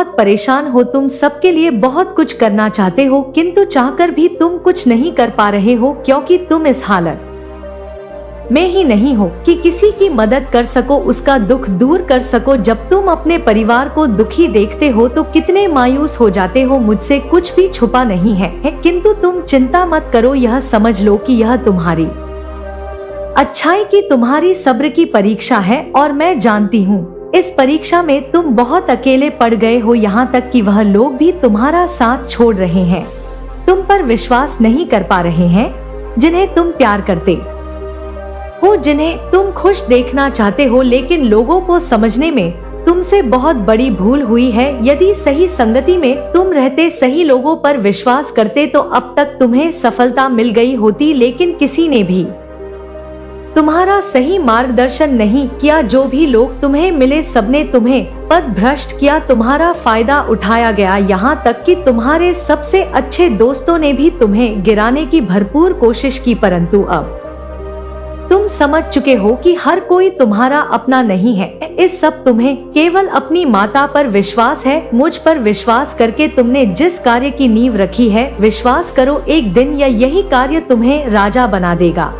बहुत परेशान हो, तुम सबके लिए बहुत कुछ करना चाहते हो किंतु चाहकर भी तुम कुछ नहीं कर पा रहे हो क्योंकि तुम इस हालत में ही नहीं हो कि किसी की मदद कर सको, उसका दुख दूर कर सको। जब तुम अपने परिवार को दुखी देखते हो तो कितने मायूस हो जाते हो। मुझसे कुछ भी छुपा नहीं है, किंतु तुम चिंता मत करो, यह समझ लो कि यह तुम्हारी अच्छाई की, तुम्हारी सब्र की परीक्षा है और मैं जानती हूँ इस परीक्षा में तुम बहुत अकेले पड़ गए हो, यहाँ तक कि वह लोग भी तुम्हारा साथ छोड़ रहे हैं, तुम पर विश्वास नहीं कर पा रहे हैं जिन्हें तुम प्यार करते हो, जिन्हें तुम खुश देखना चाहते हो। लेकिन लोगों को समझने में तुमसे बहुत बड़ी भूल हुई है। यदि सही संगति में तुम रहते, सही लोगों पर विश्वास करते तो अब तक तुम्हें सफलता मिल गई होती, लेकिन किसी ने भी तुम्हारा सही मार्गदर्शन नहीं किया। जो भी लोग तुम्हें मिले सबने तुम्हें पथ भ्रष्ट किया, तुम्हारा फायदा उठाया गया, यहाँ तक कि तुम्हारे सबसे अच्छे दोस्तों ने भी तुम्हें गिराने की भरपूर कोशिश की, परंतु अब तुम समझ चुके हो कि हर कोई तुम्हारा अपना नहीं है। इस सब तुम्हें केवल अपनी माता पर विश्वास है। मुझ पर विश्वास करके तुमने जिस कार्य की नींव रखी है, विश्वास करो एक दिन यही कार्य तुम्हें राजा बना देगा।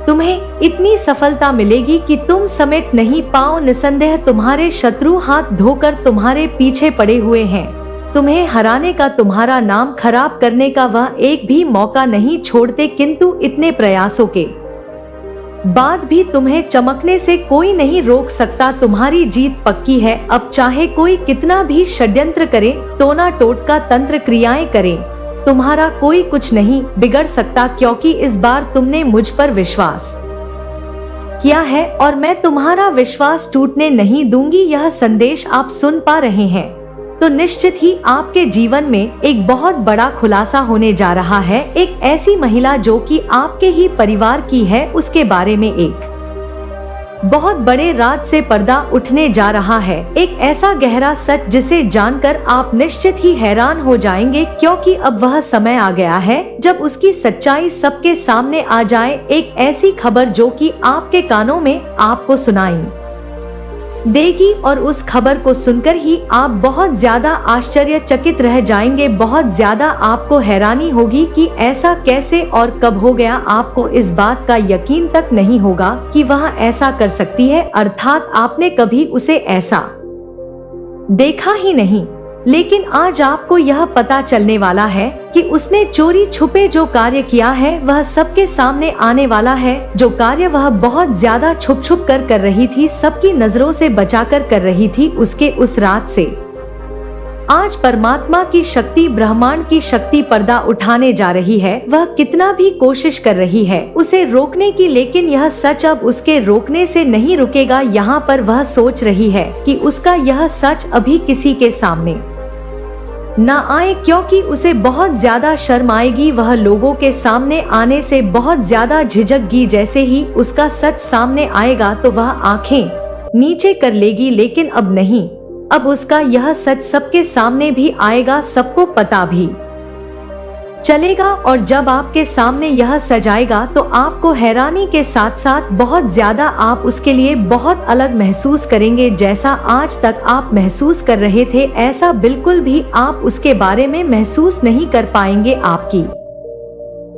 तुम्हें इतनी सफलता मिलेगी कि तुम समेट नहीं पाओ। निसंदेह तुम्हारे शत्रु हाथ धोकर तुम्हारे पीछे पड़े हुए हैं। तुम्हें हराने का, तुम्हारा नाम खराब करने का वह एक भी मौका नहीं छोड़ते, किंतु इतने प्रयासों के बाद भी तुम्हें चमकने से कोई नहीं रोक सकता। तुम्हारी जीत पक्की है। अब चाहे कोई कितना भी षड्यंत्र करे, टोना टोटका तंत्र क्रियाएं करे, तुम्हारा कोई कुछ नहीं बिगड़ सकता, क्योंकि इस बार तुमने मुझ पर विश्वास किया है और मैं तुम्हारा विश्वास टूटने नहीं दूंगी। यह संदेश आप सुन पा रहे हैं तो निश्चित ही आपके जीवन में एक बहुत बड़ा खुलासा होने जा रहा है। एक ऐसी महिला जो कि आपके ही परिवार की है, उसके बारे में एक बहुत बड़े राज से पर्दा उठने जा रहा है। एक ऐसा गहरा सच जिसे जानकर आप निश्चित ही हैरान हो जाएंगे, क्योंकि अब वह समय आ गया है जब उसकी सच्चाई सबके सामने आ जाए। एक ऐसी खबर जो कि आपके कानों में आपको सुनाई देगी और उस खबर को सुनकर ही आप बहुत ज्यादा आश्चर्यचकित रह जाएंगे। बहुत ज्यादा आपको हैरानी होगी कि ऐसा कैसे और कब हो गया। आपको इस बात का यकीन तक नहीं होगा कि वह ऐसा कर सकती है, अर्थात आपने कभी उसे ऐसा देखा ही नहीं। लेकिन आज आपको यह पता चलने वाला है कि उसने चोरी छुपे जो कार्य किया है वह सबके सामने आने वाला है। जो कार्य वह बहुत ज्यादा छुप छुप कर रही थी, सबकी नजरों से बचाकर कर रही थी, उसके उस रात से आज परमात्मा की शक्ति, ब्रह्मांड की शक्ति पर्दा उठाने जा रही है। वह कितना भी कोशिश कर रही है उसे रोकने की, लेकिन यह सच अब उसके रोकने से नहीं रुकेगा। यहाँ पर वह सोच रही है कि उसका यह सच अभी किसी के सामने ना आए, क्योंकि उसे बहुत ज्यादा शर्म आएगी। वह लोगों के सामने आने से बहुत ज्यादा झिझकगी। जैसे ही उसका सच सामने आएगा तो वह आंखें नीचे कर लेगी, लेकिन अब नहीं। अब उसका यह सच सबके सामने भी आएगा, सबको पता भी चलेगा। और जब आपके सामने यह सच आएगा तो आपको हैरानी के साथ साथ बहुत ज्यादा आप उसके लिए बहुत अलग महसूस करेंगे। जैसा आज तक आप महसूस कर रहे थे, ऐसा बिल्कुल भी आप उसके बारे में महसूस नहीं कर पाएंगे। आपकी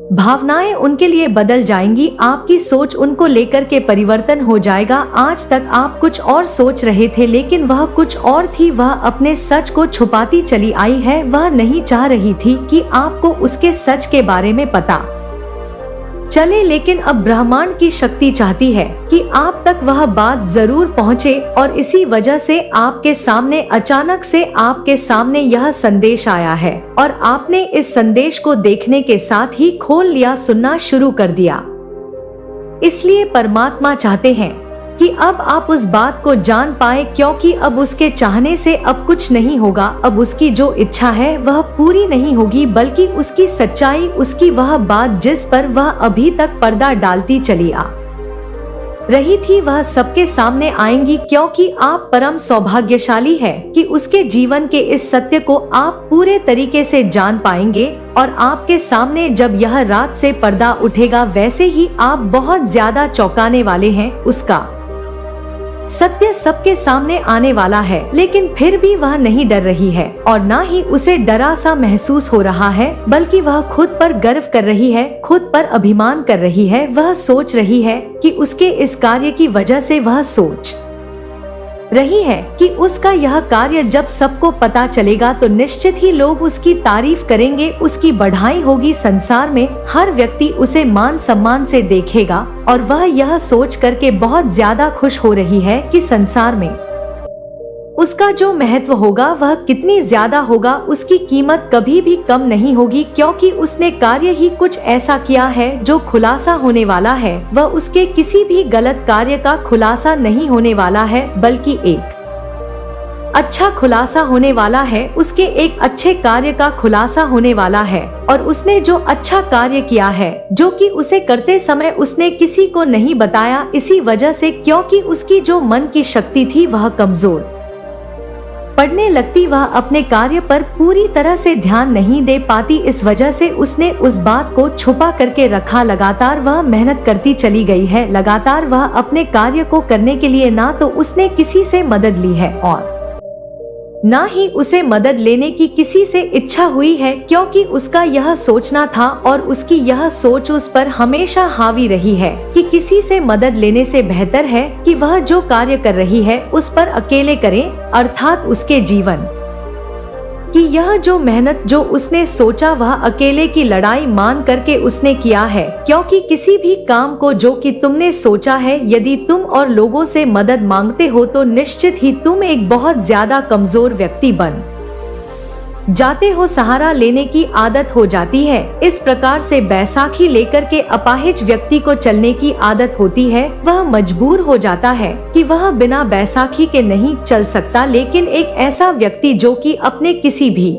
भावनाएं उनके लिए बदल जाएंगी, आपकी सोच उनको लेकर के परिवर्तन हो जाएगा। आज तक आप कुछ और सोच रहे थे, लेकिन वह कुछ और थी। वह अपने सच को छुपाती चली आई है। वह नहीं चाह रही थी कि आपको उसके सच के बारे में पता चले, लेकिन अब ब्रह्मांड की शक्ति चाहती है कि आप तक वह बात जरूर पहुंचे। और इसी वजह से आपके सामने अचानक से आपके सामने यह संदेश आया है और आपने इस संदेश को देखने के साथ ही खोल लिया, सुनना शुरू कर दिया। इसलिए परमात्मा चाहते हैं कि अब आप उस बात को जान पाए, क्योंकि अब उसके चाहने से अब कुछ नहीं होगा। अब उसकी जो इच्छा है वह पूरी नहीं होगी, बल्कि उसकी सच्चाई, उसकी वह बात जिस पर वह अभी तक पर्दा डालती चली आ रही थी, वह सबके सामने आएंगी। क्योंकि आप परम सौभाग्यशाली है कि उसके जीवन के इस सत्य को आप पूरे तरीके से जान पाएंगे। और आपके सामने जब यह रात से पर्दा उठेगा, वैसे ही आप बहुत ज्यादा चौंकाने वाले हैं। उसका सत्य सबके सामने आने वाला है, लेकिन फिर भी वह नहीं डर रही है और ना ही उसे डरा सा महसूस हो रहा है, बल्कि वह खुद पर गर्व कर रही है, खुद पर अभिमान कर रही है। वह सोच रही है कि उसके इस कार्य की वजह से वह सोच रही है कि उसका यह कार्य जब सबको पता चलेगा तो निश्चित ही लोग उसकी तारीफ करेंगे, उसकी बढ़ाई होगी, संसार में हर व्यक्ति उसे मान सम्मान से देखेगा। और वह यह सोच करके बहुत ज्यादा खुश हो रही है कि संसार में उसका जो महत्व होगा वह कितनी ज्यादा होगा, उसकी कीमत कभी भी कम नहीं होगी, क्योंकि उसने कार्य ही कुछ ऐसा किया है जो खुलासा होने वाला है। वह उसके किसी भी गलत कार्य का खुलासा नहीं होने वाला है, बल्कि एक अच्छा खुलासा होने वाला है, उसके एक अच्छे कार्य का खुलासा होने वाला है। और उसने जो अच्छा कार्य किया है, जो कि उसे करते समय उसने किसी को नहीं बताया, इसी वजह से क्योंकि उसकी जो मन की शक्ति थी वह कमजोर पड़ने लगती, वह अपने कार्य पर पूरी तरह से ध्यान नहीं दे पाती। इस वजह से उसने उस बात को छुपा करके रखा। लगातार वह मेहनत करती चली गई है, लगातार वह अपने कार्य को करने के लिए ना तो उसने किसी से मदद ली है और ना ही उसे मदद लेने की किसी से इच्छा हुई है, क्योंकि उसका यह सोचना था और उसकी यह सोच उस पर हमेशा हावी रही है कि किसी से मदद लेने से बेहतर है कि वह जो कार्य कर रही है उस पर अकेले करे, अर्थात उसके जीवन कि यह जो मेहनत जो उसने सोचा वह अकेले की लड़ाई मान करके उसने किया है। क्योंकि किसी भी काम को जो कि तुमने सोचा है, यदि तुम और लोगों से मदद मांगते हो तो निश्चित ही तुम एक बहुत ज्यादा कमजोर व्यक्ति बन जाते हो, सहारा लेने की आदत हो जाती है। इस प्रकार से बैसाखी लेकर के अपाहिज व्यक्ति को चलने की आदत होती है। वह मजबूर हो जाता है कि वह बिना बैसाखी के नहीं चल सकता, लेकिन एक ऐसा व्यक्ति जो कि अपने किसी भी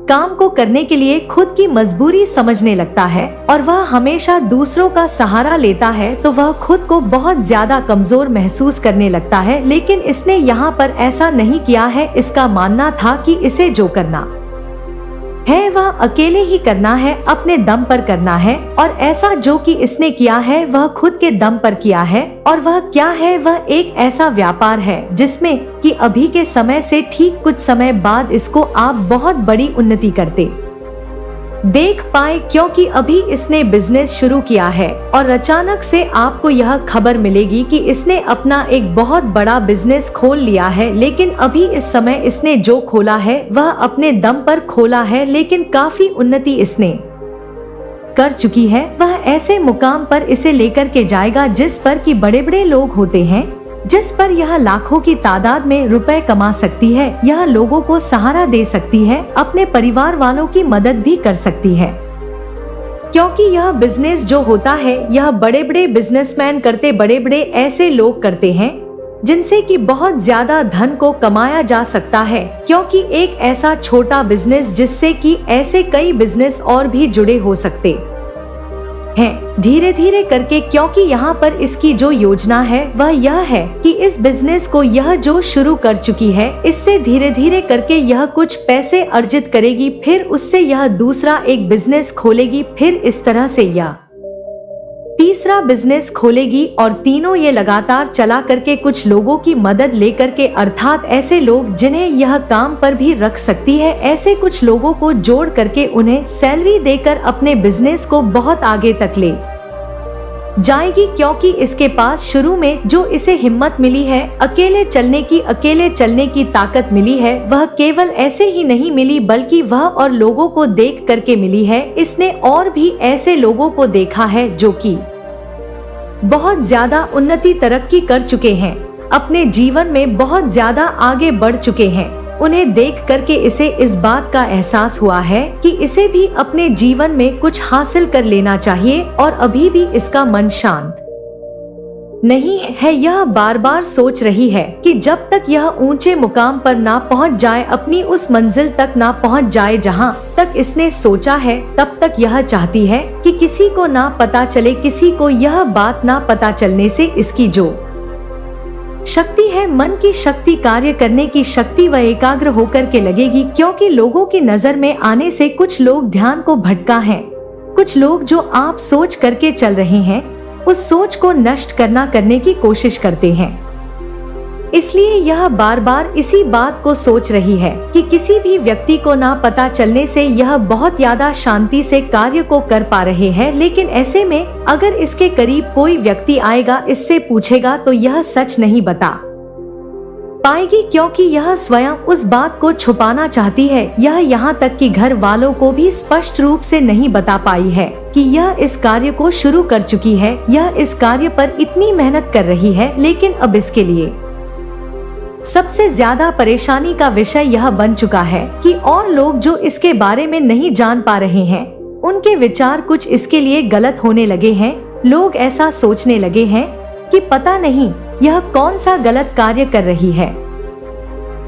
काम को करने के लिए खुद की मजबूरी समझने लगता है और वह हमेशा दूसरों का सहारा लेता है, तो वह खुद को बहुत ज्यादा कमजोर महसूस करने लगता है। लेकिन इसने यहाँ पर ऐसा नहीं किया है। इसका मानना था कि इसे जो करना है वह अकेले ही करना है, अपने दम पर करना है। और ऐसा जो कि इसने किया है वह खुद के दम पर किया है। और वह क्या है? वह एक ऐसा व्यापार है जिसमें कि अभी के समय से ठीक कुछ समय बाद इसको आप बहुत बड़ी उन्नति करते देख पाए, क्योंकि अभी इसने बिजनेस शुरू किया है और अचानक से आपको यह खबर मिलेगी कि इसने अपना एक बहुत बड़ा बिजनेस खोल लिया है। लेकिन अभी इस समय इसने जो खोला है वह अपने दम पर खोला है, लेकिन काफी उन्नति इसने कर चुकी है। वह ऐसे मुकाम पर इसे लेकर के जाएगा जिस पर कि बड़े बड़े लोग होते हैं, जिस पर यह लाखों की तादाद में रुपए कमा सकती है, यह लोगों को सहारा दे सकती है, अपने परिवार वालों की मदद भी कर सकती है। क्योंकि यह बिजनेस जो होता है यह बड़े बड़े बिजनेसमैन करते, बड़े बड़े ऐसे लोग करते हैं जिनसे कि बहुत ज्यादा धन को कमाया जा सकता है। क्योंकि एक ऐसा छोटा बिजनेस जिससे कि ऐसे कई बिजनेस और भी जुड़े हो सकते हैं धीरे धीरे करके। क्योंकि यहाँ पर इसकी जो योजना है वह यह है कि इस बिजनेस को यह जो शुरू कर चुकी है, इससे धीरे धीरे करके यह कुछ पैसे अर्जित करेगी, फिर उससे यह दूसरा एक बिजनेस खोलेगी, फिर इस तरह से यह तीसरा बिजनेस खोलेगी और तीनों ये लगातार चला करके कुछ लोगों की मदद लेकर के, अर्थात ऐसे लोग जिन्हें यह काम पर भी रख सकती है, ऐसे कुछ लोगों को जोड़ करके उन्हें सैलरी देकर अपने बिजनेस को बहुत आगे तक ले जाएगी। क्योंकि इसके पास शुरू में जो इसे हिम्मत मिली है अकेले चलने की ताकत मिली है, वह केवल ऐसे ही नहीं मिली बल्कि वह और लोगों को देख करके मिली है। इसने और भी ऐसे लोगों को देखा है जो कि बहुत ज्यादा उन्नति तरक्की कर चुके हैं, अपने जीवन में बहुत ज्यादा आगे बढ़ चुके हैं। उन्हें देख करके इसे इस बात का एहसास हुआ है कि इसे भी अपने जीवन में कुछ हासिल कर लेना चाहिए और अभी भी इसका मन शांत नहीं है। यह बार बार सोच रही है कि जब तक यह ऊंचे मुकाम पर ना पहुंच जाए, अपनी उस मंजिल तक ना पहुंच जाए जहां तक इसने सोचा है, तब तक यह चाहती है कि किसी को ना पता चले, किसी को यह बात ना पता चलने से इसकी जो शक्ति है, मन की शक्ति, कार्य करने की शक्ति, वह एकाग्र होकर के लगेगी। क्योंकि लोगों की नजर में आने से कुछ लोग ध्यान को भटका है, कुछ लोग जो आप सोच करके चल रहे हैं उस सोच को नष्ट करने की कोशिश करते हैं। इसलिए यह बार बार इसी बात को सोच रही है कि किसी भी व्यक्ति को ना पता चलने से यह बहुत ज्यादा शांति से कार्य को कर पा रहे हैं, लेकिन ऐसे में अगर इसके करीब कोई व्यक्ति आएगा, इससे पूछेगा तो यह सच नहीं बता पाएगी, क्योंकि यह स्वयं उस बात को छुपाना चाहती है। यह यहाँ तक कि घर वालों को भी स्पष्ट रूप से नहीं बता पाई है कि यह इस कार्य को शुरू कर चुकी है। यह इस कार्य पर इतनी मेहनत कर रही है, लेकिन अब इसके लिए सबसे ज्यादा परेशानी का विषय यह बन चुका है कि और लोग जो इसके बारे में नहीं जान पा रहे हैं, उनके विचार कुछ इसके लिए गलत होने लगे हैं। लोग ऐसा सोचने लगे हैं कि पता नहीं यह कौन सा गलत कार्य कर रही है,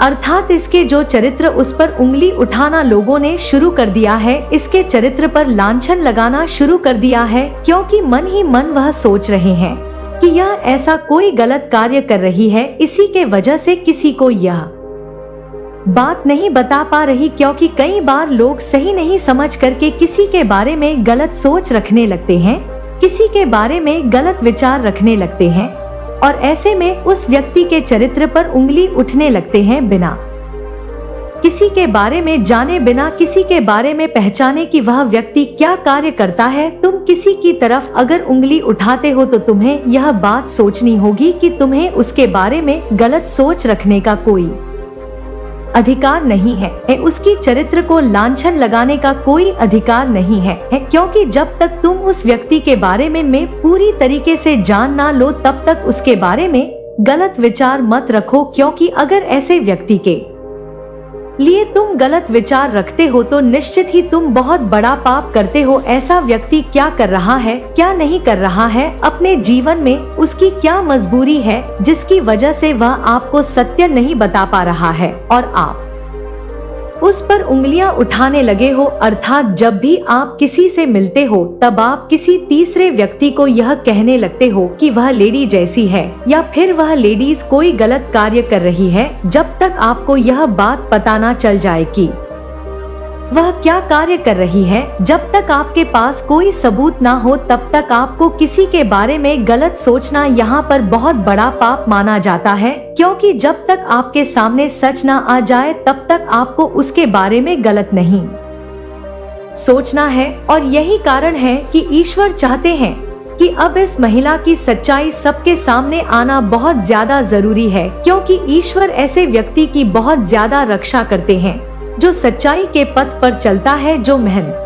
अर्थात इसके जो चरित्र, उस पर उंगली उठाना लोगों ने शुरू कर दिया है। इसके चरित्र पर लांछन लगाना शुरू कर दिया है, क्योंकि मन ही मन वह सोच रहे हैं कि यह ऐसा कोई गलत कार्य कर रही है। इसी के वजह से किसी को यह बात नहीं बता पा रही, क्योंकि कई बार लोग सही नहीं समझ करके किसी के बारे में गलत सोच रखने लगते हैं, किसी के बारे में गलत विचार रखने लगते हैं, और ऐसे में उस व्यक्ति के चरित्र पर उंगली उठने लगते हैं, बिना किसी के बारे में जाने, बिना किसी के बारे में पहचाने कि वह व्यक्ति क्या कार्य करता है। तुम किसी की तरफ अगर उंगली उठाते हो तो तुम्हें यह बात सोचनी होगी कि तुम्हें उसके बारे में गलत सोच रखने का कोई अधिकार नहीं है। उसकी चरित्र को लांछन लगाने का कोई अधिकार नहीं है, क्योंकि जब तक तुम उस व्यक्ति के बारे में पूरी तरीके से जान ना लो, तब तक उसके बारे में गलत विचार मत रखो। क्योंकि अगर ऐसे व्यक्ति के लिए तुम गलत विचार रखते हो तो निश्चित ही तुम बहुत बड़ा पाप करते हो। ऐसा व्यक्ति क्या कर रहा है, क्या नहीं कर रहा है अपने जीवन में, उसकी क्या मजबूरी है जिसकी वजह से वह आपको सत्य नहीं बता पा रहा है, और आप उस पर उंगलियां उठाने लगे हो। अर्थात जब भी आप किसी से मिलते हो तब आप किसी तीसरे व्यक्ति को यह कहने लगते हो कि वह लेडी जैसी है, या फिर वह लेडीज कोई गलत कार्य कर रही है, जब तक आपको यह बात पता ना चल जाए कि वह क्या कार्य कर रही है। जब तक आपके पास कोई सबूत ना हो तब तक आपको किसी के बारे में गलत सोचना यहाँ पर बहुत बड़ा पाप माना जाता है, क्योंकि जब तक आपके सामने सच ना आ जाए तब तक आपको उसके बारे में गलत नहीं सोचना है। और यही कारण है कि ईश्वर चाहते हैं कि अब इस महिला की सच्चाई सबके सामने आना बहुत ज्यादा जरूरी है, क्योंकि ईश्वर ऐसे व्यक्ति की बहुत ज्यादा रक्षा करते हैं जो सच्चाई के पथ पर चलता है, जो मेहनत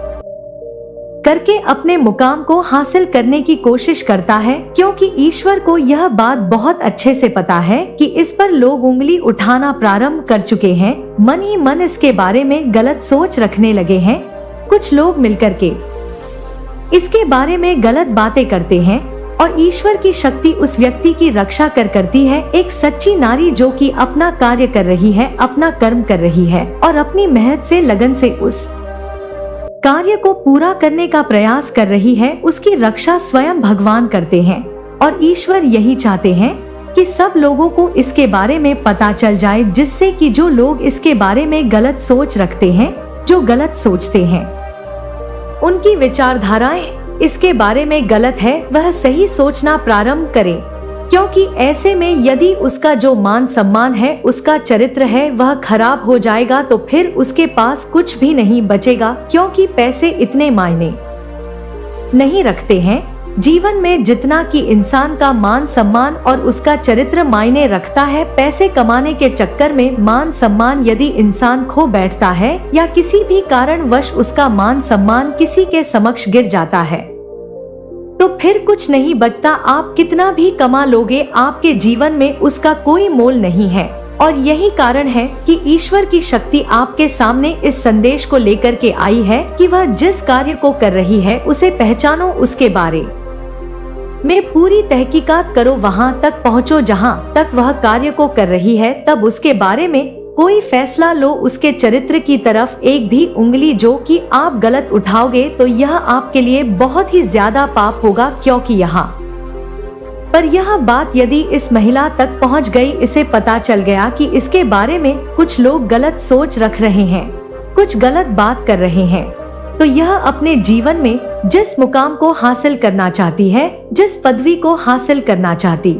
करके अपने मुकाम को हासिल करने की कोशिश करता है। क्योंकि ईश्वर को यह बात बहुत अच्छे से पता है कि इस पर लोग उंगली उठाना प्रारंभ कर चुके हैं, मन ही मन इसके बारे में गलत सोच रखने लगे हैं। कुछ लोग मिलकर के इसके बारे में गलत बातें करते हैं, और ईश्वर की शक्ति उस व्यक्ति की रक्षा करती है। एक सच्ची नारी जो कि अपना कार्य कर रही है, अपना कर्म कर रही है, और अपनी मेहनत से, लगन से उस कार्य को पूरा करने का प्रयास कर रही है, उसकी रक्षा स्वयं भगवान करते हैं। और ईश्वर यही चाहते हैं कि सब लोगों को इसके बारे में पता चल जाए, जिससे कि जो लोग इसके बारे में गलत सोच रखते हैं, जो गलत सोचते हैं, उनकी विचारधाराएं इसके बारे में गलत है, वह सही सोचना प्रारंभ करें। क्योंकि ऐसे में यदि उसका जो मान सम्मान है, उसका चरित्र है, वह खराब हो जाएगा तो फिर उसके पास कुछ भी नहीं बचेगा। क्योंकि पैसे इतने मायने नहीं रखते हैं जीवन में जितना कि इंसान का मान सम्मान और उसका चरित्र मायने रखता है। पैसे कमाने के चक्कर में मान सम्मान यदि इंसान खो बैठता है, या किसी भी कारणवश उसका मान सम्मान किसी के समक्ष गिर जाता है, तो फिर कुछ नहीं बचता। आप कितना भी कमा लोगे, आपके जीवन में उसका कोई मोल नहीं है। और यही कारण है कि ईश्वर की शक्ति आपके सामने इस संदेश को लेकर के आई है कि वह जिस कार्य को कर रही है उसे पहचानो, उसके बारे में पूरी तहकीकात करो, वहां तक पहुंचो जहां तक वह कार्य को कर रही है, तब उसके बारे में कोई फैसला लो। उसके चरित्र की तरफ एक भी उंगली जो कि आप गलत उठाओगे तो यह आपके लिए बहुत ही ज्यादा पाप होगा। क्योंकि यहाँ पर यह बात यदि इस महिला तक पहुंच गई, इसे पता चल गया कि इसके बारे में कुछ लोग गलत सोच रख रहे हैं, कुछ गलत बात कर रहे हैं, तो यह अपने जीवन में जिस मुकाम को हासिल करना चाहती है, जिस पदवी को हासिल करना चाहती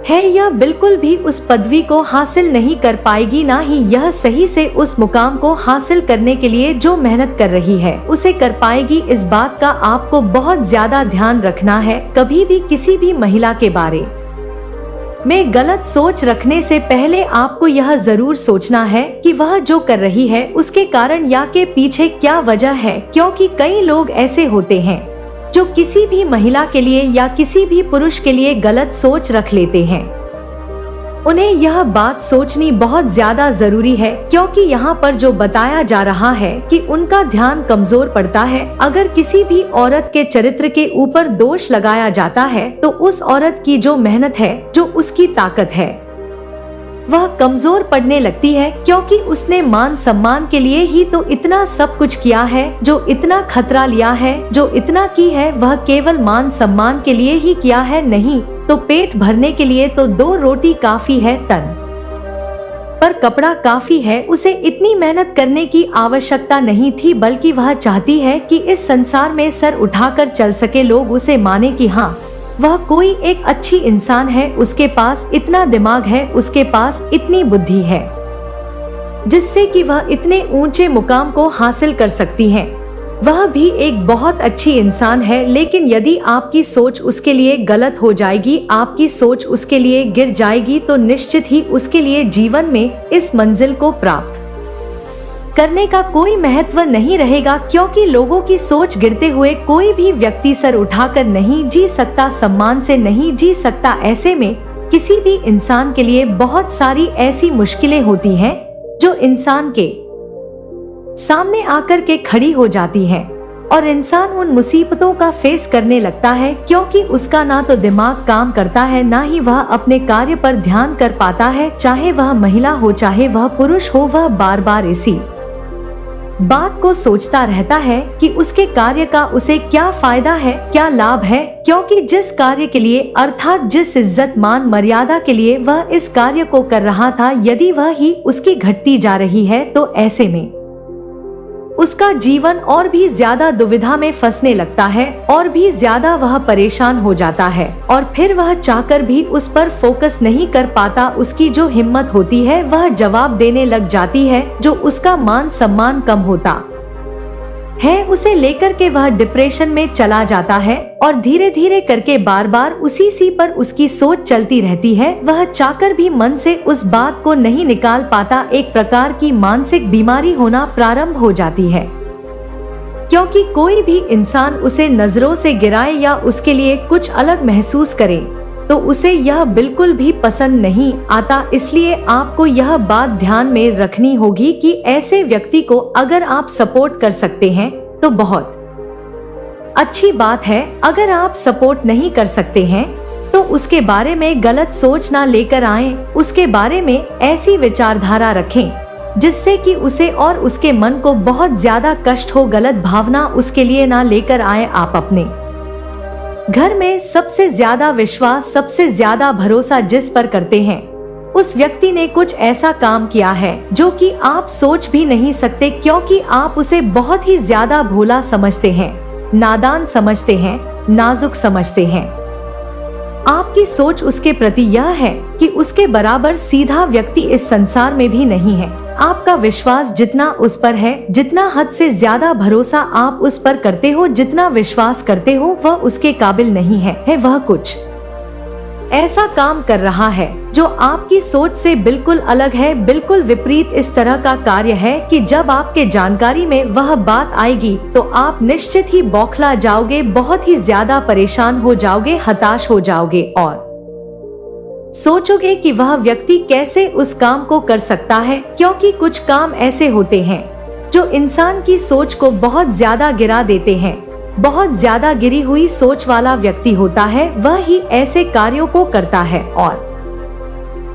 है, यह बिल्कुल भी उस पदवी को हासिल नहीं कर पाएगी, ना ही यह सही से उस मुकाम को हासिल करने के लिए जो मेहनत कर रही है उसे कर पाएगी। इस बात का आपको बहुत ज्यादा ध्यान रखना है। कभी भी किसी भी महिला के बारे में गलत सोच रखने से पहले आपको यह जरूर सोचना है कि वह जो कर रही है उसके कारण या के पीछे क्या वजह है, क्योंकि कई लोग ऐसे होते हैं जो किसी भी महिला के लिए या किसी भी पुरुष के लिए गलत सोच रख लेते हैं। उन्हें यह बात सोचनी बहुत ज्यादा जरूरी है, क्योंकि यहाँ पर जो बताया जा रहा है कि उनका ध्यान कमजोर पड़ता है। अगर किसी भी औरत के चरित्र के ऊपर दोष लगाया जाता है तो उस औरत की जो मेहनत है, जो उसकी ताकत है, वह कमजोर पड़ने लगती है, क्योंकि उसने मान सम्मान के लिए ही तो इतना सब कुछ किया है, जो इतना खतरा लिया है, जो इतना की है, वह केवल मान सम्मान के लिए ही किया है, नहीं तो पेट भरने के लिए तो 2 रोटी काफी है, तन पर कपड़ा काफी है। उसे इतनी मेहनत करने की आवश्यकता नहीं थी, बल्कि वह चाहती है कि इस संसार में सर उठाकर चल सके, लोग उसे माने कि हाँ वह कोई एक अच्छी इंसान है, उसके पास इतना दिमाग है, उसके पास इतनी बुद्धि है, जिससे कि वह इतने ऊंचे मुकाम को हासिल कर सकती है। वह भी एक बहुत अच्छी इंसान है, लेकिन यदि आपकी सोच उसके लिए गलत हो जाएगी, आपकी सोच उसके लिए गिर जाएगी, तो निश्चित ही उसके लिए जीवन में इस मंजिल को प्राप्त करने का कोई महत्व नहीं रहेगा, क्योंकि लोगों की सोच गिरते हुए कोई भी व्यक्ति सर उठाकर नहीं जी सकता, सम्मान से नहीं जी सकता। ऐसे में किसी भी इंसान के लिए बहुत सारी ऐसी मुश्किलें होती हैं जो इंसान के सामने आकर के खड़ी हो जाती हैं, और इंसान उन मुसीबतों का फेस करने लगता है, क्योंकि उसका ना तो दिमाग काम करता है, ना ही वह अपने कार्य पर ध्यान कर पाता है। चाहे वह महिला हो, चाहे वह पुरुष हो, वह बार बार इसी बात को सोचता रहता है कि उसके कार्य का उसे क्या फायदा है, क्या लाभ है, क्योंकि जिस कार्य के लिए, अर्थात जिस इज्जत मान मर्यादा के लिए वह इस कार्य को कर रहा था, यदि वह ही उसकी घटती जा रही है, तो ऐसे में उसका जीवन और भी ज्यादा दुविधा में फंसने लगता है, और भी ज्यादा वह परेशान हो जाता है, और फिर वह चाहकर भी उस पर फोकस नहीं कर पाता। उसकी जो हिम्मत होती है वह जवाब देने लग जाती है, जो उसका मान सम्मान कम होता है उसे लेकर के वह डिप्रेशन में चला जाता है, और धीरे धीरे करके बार बार उसी सी पर उसकी सोच चलती रहती है। वह चाहकर भी मन से उस बात को नहीं निकाल पाता। एक प्रकार की मानसिक बीमारी होना प्रारंभ हो जाती है, क्योंकि कोई भी इंसान उसे नजरों से गिराए या उसके लिए कुछ अलग महसूस करे तो उसे यह बिल्कुल भी पसंद नहीं आता। इसलिए आपको यह बात ध्यान में रखनी होगी कि ऐसे व्यक्ति को अगर आप सपोर्ट कर सकते हैं तो बहुत अच्छी बात है। अगर आप सपोर्ट नहीं कर सकते हैं तो उसके बारे में गलत सोच ना लेकर आएं, उसके बारे में ऐसी विचारधारा रखें जिससे कि उसे और उसके मन को बहुत ज्यादा कष्ट हो। गलत भावना उसके लिए ना लेकर आए। आप अपने घर में सबसे ज्यादा विश्वास, सबसे ज्यादा भरोसा जिस पर करते हैं, उस व्यक्ति ने कुछ ऐसा काम किया है जो कि आप सोच भी नहीं सकते, क्योंकि आप उसे बहुत ही ज्यादा भोला समझते हैं, नादान समझते हैं, नाजुक समझते हैं। आपकी सोच उसके प्रति यह है कि उसके बराबर सीधा व्यक्ति इस संसार में भी नहीं है। आपका विश्वास जितना उस पर है, जितना हद से ज्यादा भरोसा आप उस पर करते हो, जितना विश्वास करते हो, वह उसके काबिल नहीं है। वह कुछ ऐसा काम कर रहा है जो आपकी सोच से बिल्कुल अलग है, बिल्कुल विपरीत इस तरह का कार्य है कि जब आपके जानकारी में वह बात आएगी तो आप निश्चित ही बौखला जाओगे, बहुत ही ज्यादा परेशान हो जाओगे, हताश हो जाओगे और सोचोगे कि वह व्यक्ति कैसे उस काम को कर सकता है। क्योंकि कुछ काम ऐसे होते हैं जो इंसान की सोच को बहुत ज्यादा गिरा देते हैं। बहुत ज्यादा गिरी हुई सोच वाला व्यक्ति होता है, वह ही ऐसे कार्यों को करता है और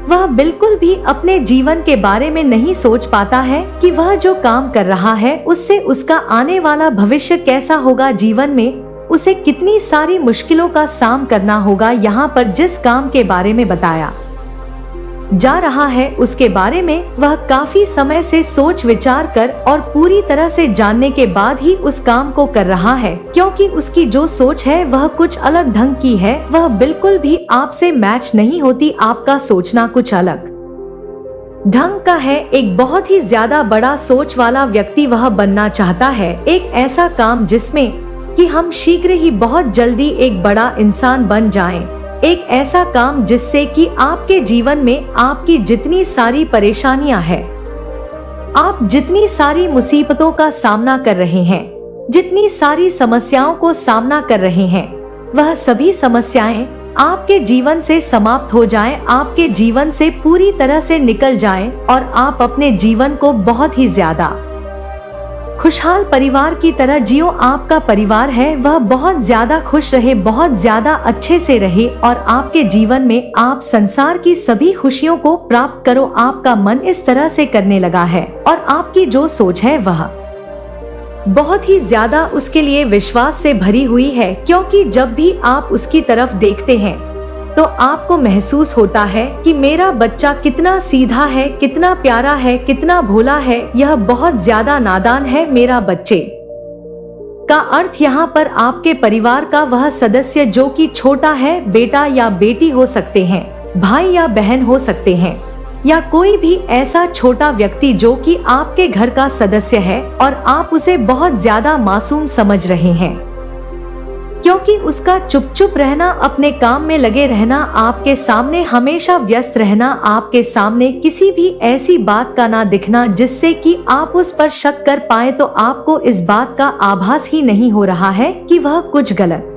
वह बिल्कुल भी अपने जीवन के बारे में नहीं सोच पाता है कि वह जो काम कर रहा है उससे उसका आने वाला भविष्य कैसा होगा, जीवन में उसे कितनी सारी मुश्किलों का सामना करना होगा। यहाँ पर जिस काम के बारे में बताया जा रहा है उसके बारे में वह काफी समय से सोच विचार कर और पूरी तरह से जानने के बाद ही उस काम को कर रहा है, क्योंकि उसकी जो सोच है वह कुछ अलग ढंग की है। वह बिल्कुल भी आपसे मैच नहीं होती। आपका सोचना कुछ अलग ढंग का है। एक बहुत ही ज्यादा बड़ा सोच वाला व्यक्ति वह बनना चाहता है। एक ऐसा काम जिसमें कि हम शीघ्र ही बहुत जल्दी एक बड़ा इंसान बन जाएं। एक ऐसा काम जिससे कि आपके जीवन में आपकी जितनी सारी परेशानियां हैं, आप जितनी सारी मुसीबतों का सामना कर रहे हैं, जितनी सारी समस्याओं को सामना कर रहे हैं, वह सभी समस्याएं आपके जीवन से समाप्त हो जाएं, आपके जीवन से पूरी तरह से निकल जाएं और आप अपने जीवन को बहुत ही ज्यादा खुशहाल परिवार की तरह जियो। आपका परिवार है वह बहुत ज्यादा खुश रहे, बहुत ज्यादा अच्छे से रहे और आपके जीवन में आप संसार की सभी खुशियों को प्राप्त करो। आपका मन इस तरह से करने लगा है और आपकी जो सोच है वह बहुत ही ज्यादा उसके लिए विश्वास से भरी हुई है, क्योंकि जब भी आप उसकी तरफ देखते हैं तो आपको महसूस होता है कि मेरा बच्चा कितना सीधा है, कितना प्यारा है, कितना भोला है, यह बहुत ज्यादा नादान है। मेरा बच्चे का अर्थ यहाँ पर आपके परिवार का वह सदस्य जो कि छोटा है, बेटा या बेटी हो सकते हैं, भाई या बहन हो सकते हैं, या कोई भी ऐसा छोटा व्यक्ति जो कि आपके घर का सदस्य है और आप उसे बहुत ज्यादा मासूम समझ रहे हैं, क्योंकि उसका चुप चुप रहना, अपने काम में लगे रहना, आपके सामने हमेशा व्यस्त रहना, आपके सामने किसी भी ऐसी बात का ना दिखना जिससे कि आप उस पर शक कर पाए, तो आपको इस बात का आभास ही नहीं हो रहा है कि वह कुछ गलत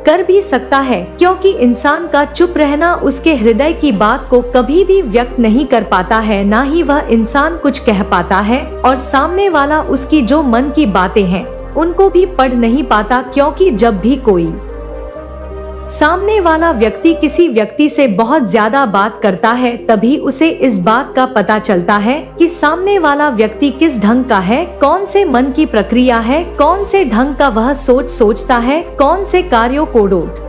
कर भी सकता है, क्योंकि इंसान का चुप रहना उसके हृदय की बात को कभी भी व्यक्त नहीं कर पाता है, ना ही वह इंसान कुछ कह पाता है और सामने वाला उसकी जो मन की बातें हैं उनको भी पढ़ नहीं पाता, क्योंकि जब भी कोई सामने वाला व्यक्ति किसी व्यक्ति से बहुत ज्यादा बात करता है तभी उसे इस बात का पता चलता है कि सामने वाला व्यक्ति किस ढंग का है, कौन से मन की प्रक्रिया है, कौन से ढंग का वह सोचता है, कौन से कार्यों को डोट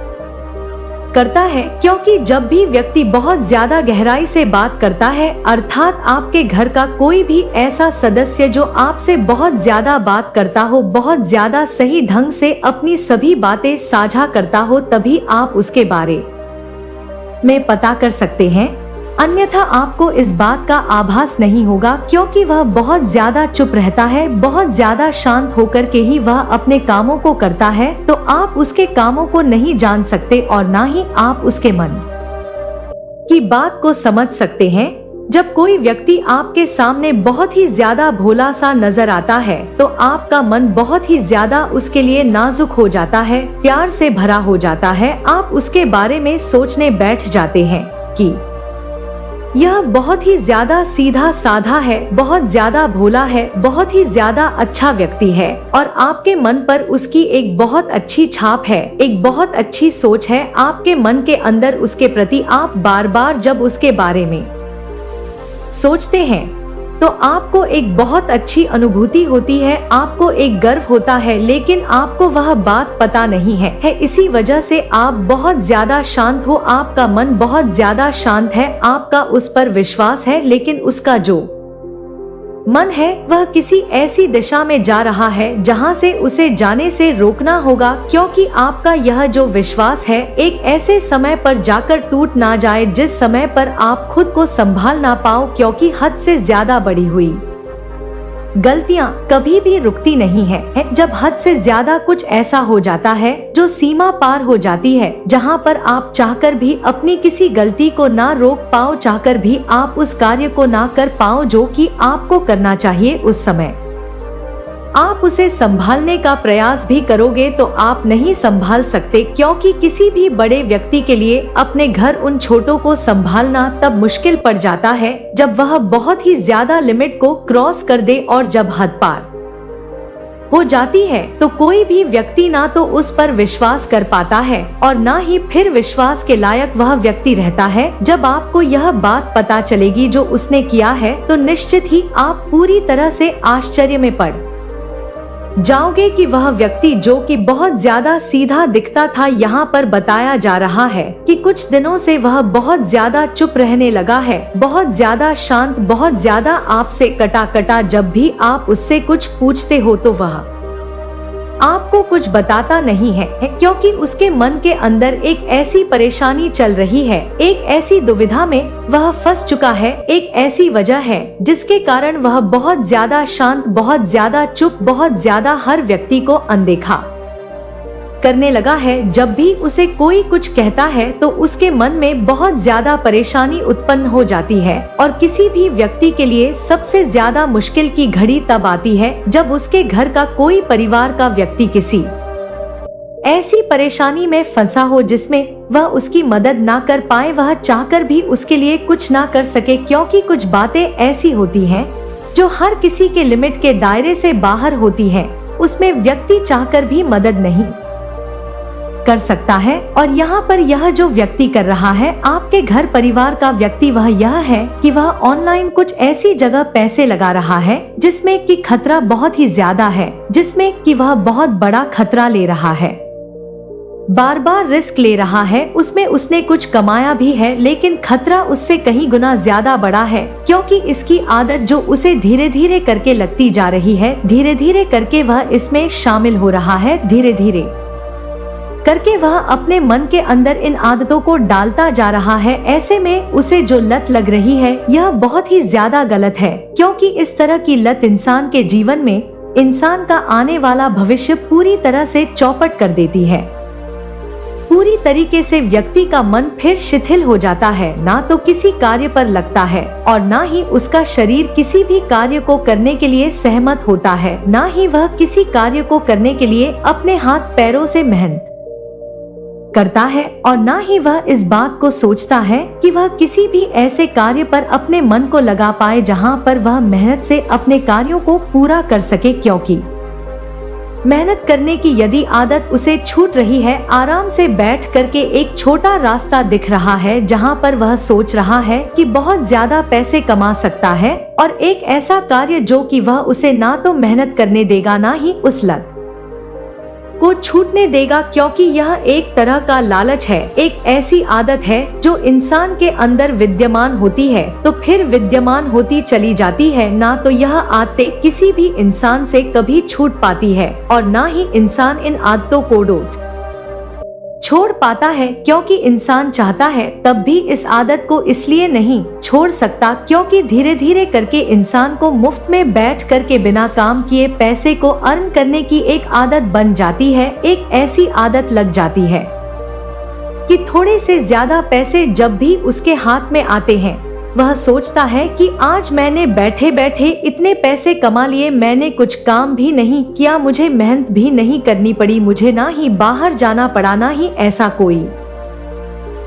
करता है। क्योंकि जब भी व्यक्ति बहुत ज्यादा गहराई से बात करता है, अर्थात आपके घर का कोई भी ऐसा सदस्य जो आपसे बहुत ज्यादा बात करता हो, बहुत ज्यादा सही ढंग से अपनी सभी बातें साझा करता हो, तभी आप उसके बारे में पता कर सकते हैं, अन्यथा आपको इस बात का आभास नहीं होगा, क्योंकि वह बहुत ज्यादा चुप रहता है, बहुत ज्यादा शांत होकर के ही वह अपने कामों को करता है, तो आप उसके कामों को नहीं जान सकते और ना ही आप उसके मन की बात को समझ सकते हैं। जब कोई व्यक्ति आपके सामने बहुत ही ज्यादा भोला सा नजर आता है तो आपका मन बहुत ही ज्यादा उसके लिए नाजुक हो जाता है, प्यार से भरा हो जाता है। आप उसके बारे में सोचने बैठ जाते हैं कि यह बहुत ही ज्यादा सीधा साधा है, बहुत ज्यादा भोला है, बहुत ही ज्यादा अच्छा व्यक्ति है और आपके मन पर उसकी एक बहुत अच्छी छाप है, एक बहुत अच्छी सोच है आपके मन के अंदर उसके प्रति। आप बार बार जब उसके बारे में सोचते हैं तो आपको एक बहुत अच्छी अनुभूति होती है, आपको एक गर्व होता है, लेकिन आपको वह बात पता नहीं है। इसी वजह से आप बहुत ज्यादा शांत हो, आपका मन बहुत ज्यादा शांत है, आपका उस पर विश्वास है, लेकिन उसका जो मन है वह किसी ऐसी दिशा में जा रहा है जहां से उसे जाने से रोकना होगा, क्योंकि आपका यह जो विश्वास है एक ऐसे समय पर जाकर टूट ना जाए जिस समय पर आप खुद को संभाल ना पाओ, क्योंकि हद से ज्यादा बढ़ी हुई गलतियां कभी भी रुकती नहीं है। जब हद से ज्यादा कुछ ऐसा हो जाता है जो सीमा पार हो जाती है, जहां पर आप चाहकर भी अपनी किसी गलती को ना रोक पाओ, चाहकर भी आप उस कार्य को ना कर पाओ जो कि आपको करना चाहिए, उस समय आप उसे संभालने का प्रयास भी करोगे तो आप नहीं संभाल सकते, क्योंकि किसी भी बड़े व्यक्ति के लिए अपने घर उन छोटों को संभालना तब मुश्किल पड़ जाता है जब वह बहुत ही ज्यादा लिमिट को क्रॉस कर दे, और जब हद पार हो जाती है तो कोई भी व्यक्ति ना तो उस पर विश्वास कर पाता है और ना ही फिर विश्वास के लायक वह व्यक्ति रहता है। जब आपको यह बात पता चलेगी जो उसने किया है तो निश्चित ही आप पूरी तरह से आश्चर्य में पड़ जाओगे कि वह व्यक्ति जो कि बहुत ज्यादा सीधा दिखता था, यहाँ पर बताया जा रहा है कि कुछ दिनों से वह बहुत ज्यादा चुप रहने लगा है, बहुत ज्यादा शांत, बहुत ज्यादा आपसे कटा कटा। जब भी आप उससे कुछ पूछते हो तो वह आपको कुछ बताता नहीं है, क्योंकि उसके मन के अंदर एक ऐसी परेशानी चल रही है, एक ऐसी दुविधा में वह फंस चुका है, एक ऐसी वजह है जिसके कारण वह बहुत ज्यादा शांत, बहुत ज्यादा चुप, बहुत ज्यादा हर व्यक्ति को अनदेखा करने लगा है। जब भी उसे कोई कुछ कहता है तो उसके मन में बहुत ज्यादा परेशानी उत्पन्न हो जाती है, और किसी भी व्यक्ति के लिए सबसे ज्यादा मुश्किल की घड़ी तब आती है जब उसके घर का कोई परिवार का व्यक्ति किसी ऐसी परेशानी में फंसा हो जिसमें वह उसकी मदद ना कर पाए, वह चाहकर भी उसके लिए कुछ ना कर सके, क्योंकि कुछ बातें ऐसी होती हैं जो हर किसी के लिमिट के दायरे से बाहर होती हैं। उसमें व्यक्ति चाहकर भी मदद नहीं कर सकता है। और यहाँ पर यह जो व्यक्ति कर रहा है, आपके घर परिवार का व्यक्ति, वह यह है कि वह ऑनलाइन कुछ ऐसी जगह पैसे लगा रहा है जिसमें कि खतरा बहुत ही ज्यादा है, जिसमें कि वह बहुत बड़ा खतरा ले रहा है, बार बार रिस्क ले रहा है। उसमें उसने कुछ कमाया भी है, लेकिन खतरा उससे कहीं गुना ज्यादा बड़ा है, क्योंकि इसकी आदत जो उसे धीरे धीरे करके लगती जा रही है, धीरे धीरे करके वह इसमें शामिल हो रहा है, धीरे धीरे करके वह अपने मन के अंदर इन आदतों को डालता जा रहा है। ऐसे में उसे जो लत लग रही है यह बहुत ही ज्यादा गलत है, क्योंकि इस तरह की लत इंसान के जीवन में इंसान का आने वाला भविष्य पूरी तरह से चौपट कर देती है। पूरी तरीके से व्यक्ति का मन फिर शिथिल हो जाता है, ना तो किसी कार्य पर लगता है और ना ही उसका शरीर किसी भी कार्य को करने के लिए सहमत होता है, ना ही वह किसी कार्य को करने के लिए अपने हाथ पैरों से मेहनत करता है, और ना ही वह इस बात को सोचता है कि वह किसी भी ऐसे कार्य पर अपने मन को लगा पाए जहां पर वह मेहनत से अपने कार्यों को पूरा कर सके, क्योंकि मेहनत करने की यदि आदत उसे छूट रही है, आराम से बैठ करके एक छोटा रास्ता दिख रहा है जहां पर वह सोच रहा है कि बहुत ज्यादा पैसे कमा सकता है, और एक ऐसा कार्य जो कि वह उसे ना तो मेहनत करने देगा, ना ही उस लत को छूटने देगा, क्योंकि यह एक तरह का लालच है, एक ऐसी आदत है जो इंसान के अंदर विद्यमान होती है तो फिर विद्यमान होती चली जाती है। ना तो यह आदतें किसी भी इंसान से कभी छूट पाती है, और ना ही इंसान इन आदतों को छोड़ पाता है, क्योंकि इंसान चाहता है तब भी इस आदत को इसलिए नहीं छोड़ सकता क्योंकि धीरे धीरे करके इंसान को मुफ्त में बैठ करके बिना काम किए पैसे को अर्न करने की एक आदत बन जाती है। एक ऐसी आदत लग जाती है कि थोड़े से ज्यादा पैसे जब भी उसके हाथ में आते हैं, वह सोचता है कि आज मैंने बैठे बैठे इतने पैसे कमा लिए, मैंने कुछ काम भी नहीं किया, मुझे मेहनत भी नहीं करनी पड़ी, मुझे ना ही बाहर जाना पड़ा, ना ही ऐसा कोई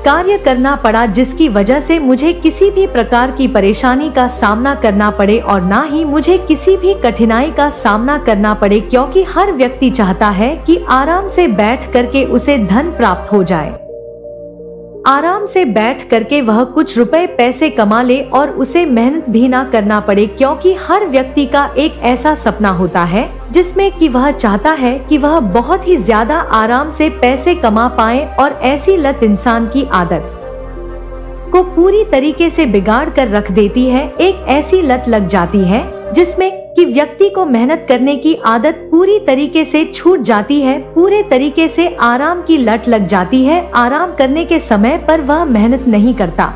कार्य करना पड़ा जिसकी वजह से मुझे किसी भी प्रकार की परेशानी का सामना करना पड़े, और ना ही मुझे किसी भी कठिनाई का सामना करना पड़े, क्योंकि हर व्यक्ति चाहता है कि आराम से बैठ करके उसे धन प्राप्त हो जाए, आराम से बैठ करके वह कुछ रुपए पैसे कमा ले और उसे मेहनत भी ना करना पड़े, क्योंकि हर व्यक्ति का एक ऐसा सपना होता है जिसमें कि वह चाहता है कि वह बहुत ही ज्यादा आराम से पैसे कमा पाए, और ऐसी लत इंसान की आदत को पूरी तरीके से बिगाड़ कर रख देती है। एक ऐसी लत लग जाती है जिसमें कि व्यक्ति को मेहनत करने की आदत पूरी तरीके से छूट जाती है, पूरे तरीके से आराम की लत लग जाती है। आराम करने के समय पर वह मेहनत नहीं करता,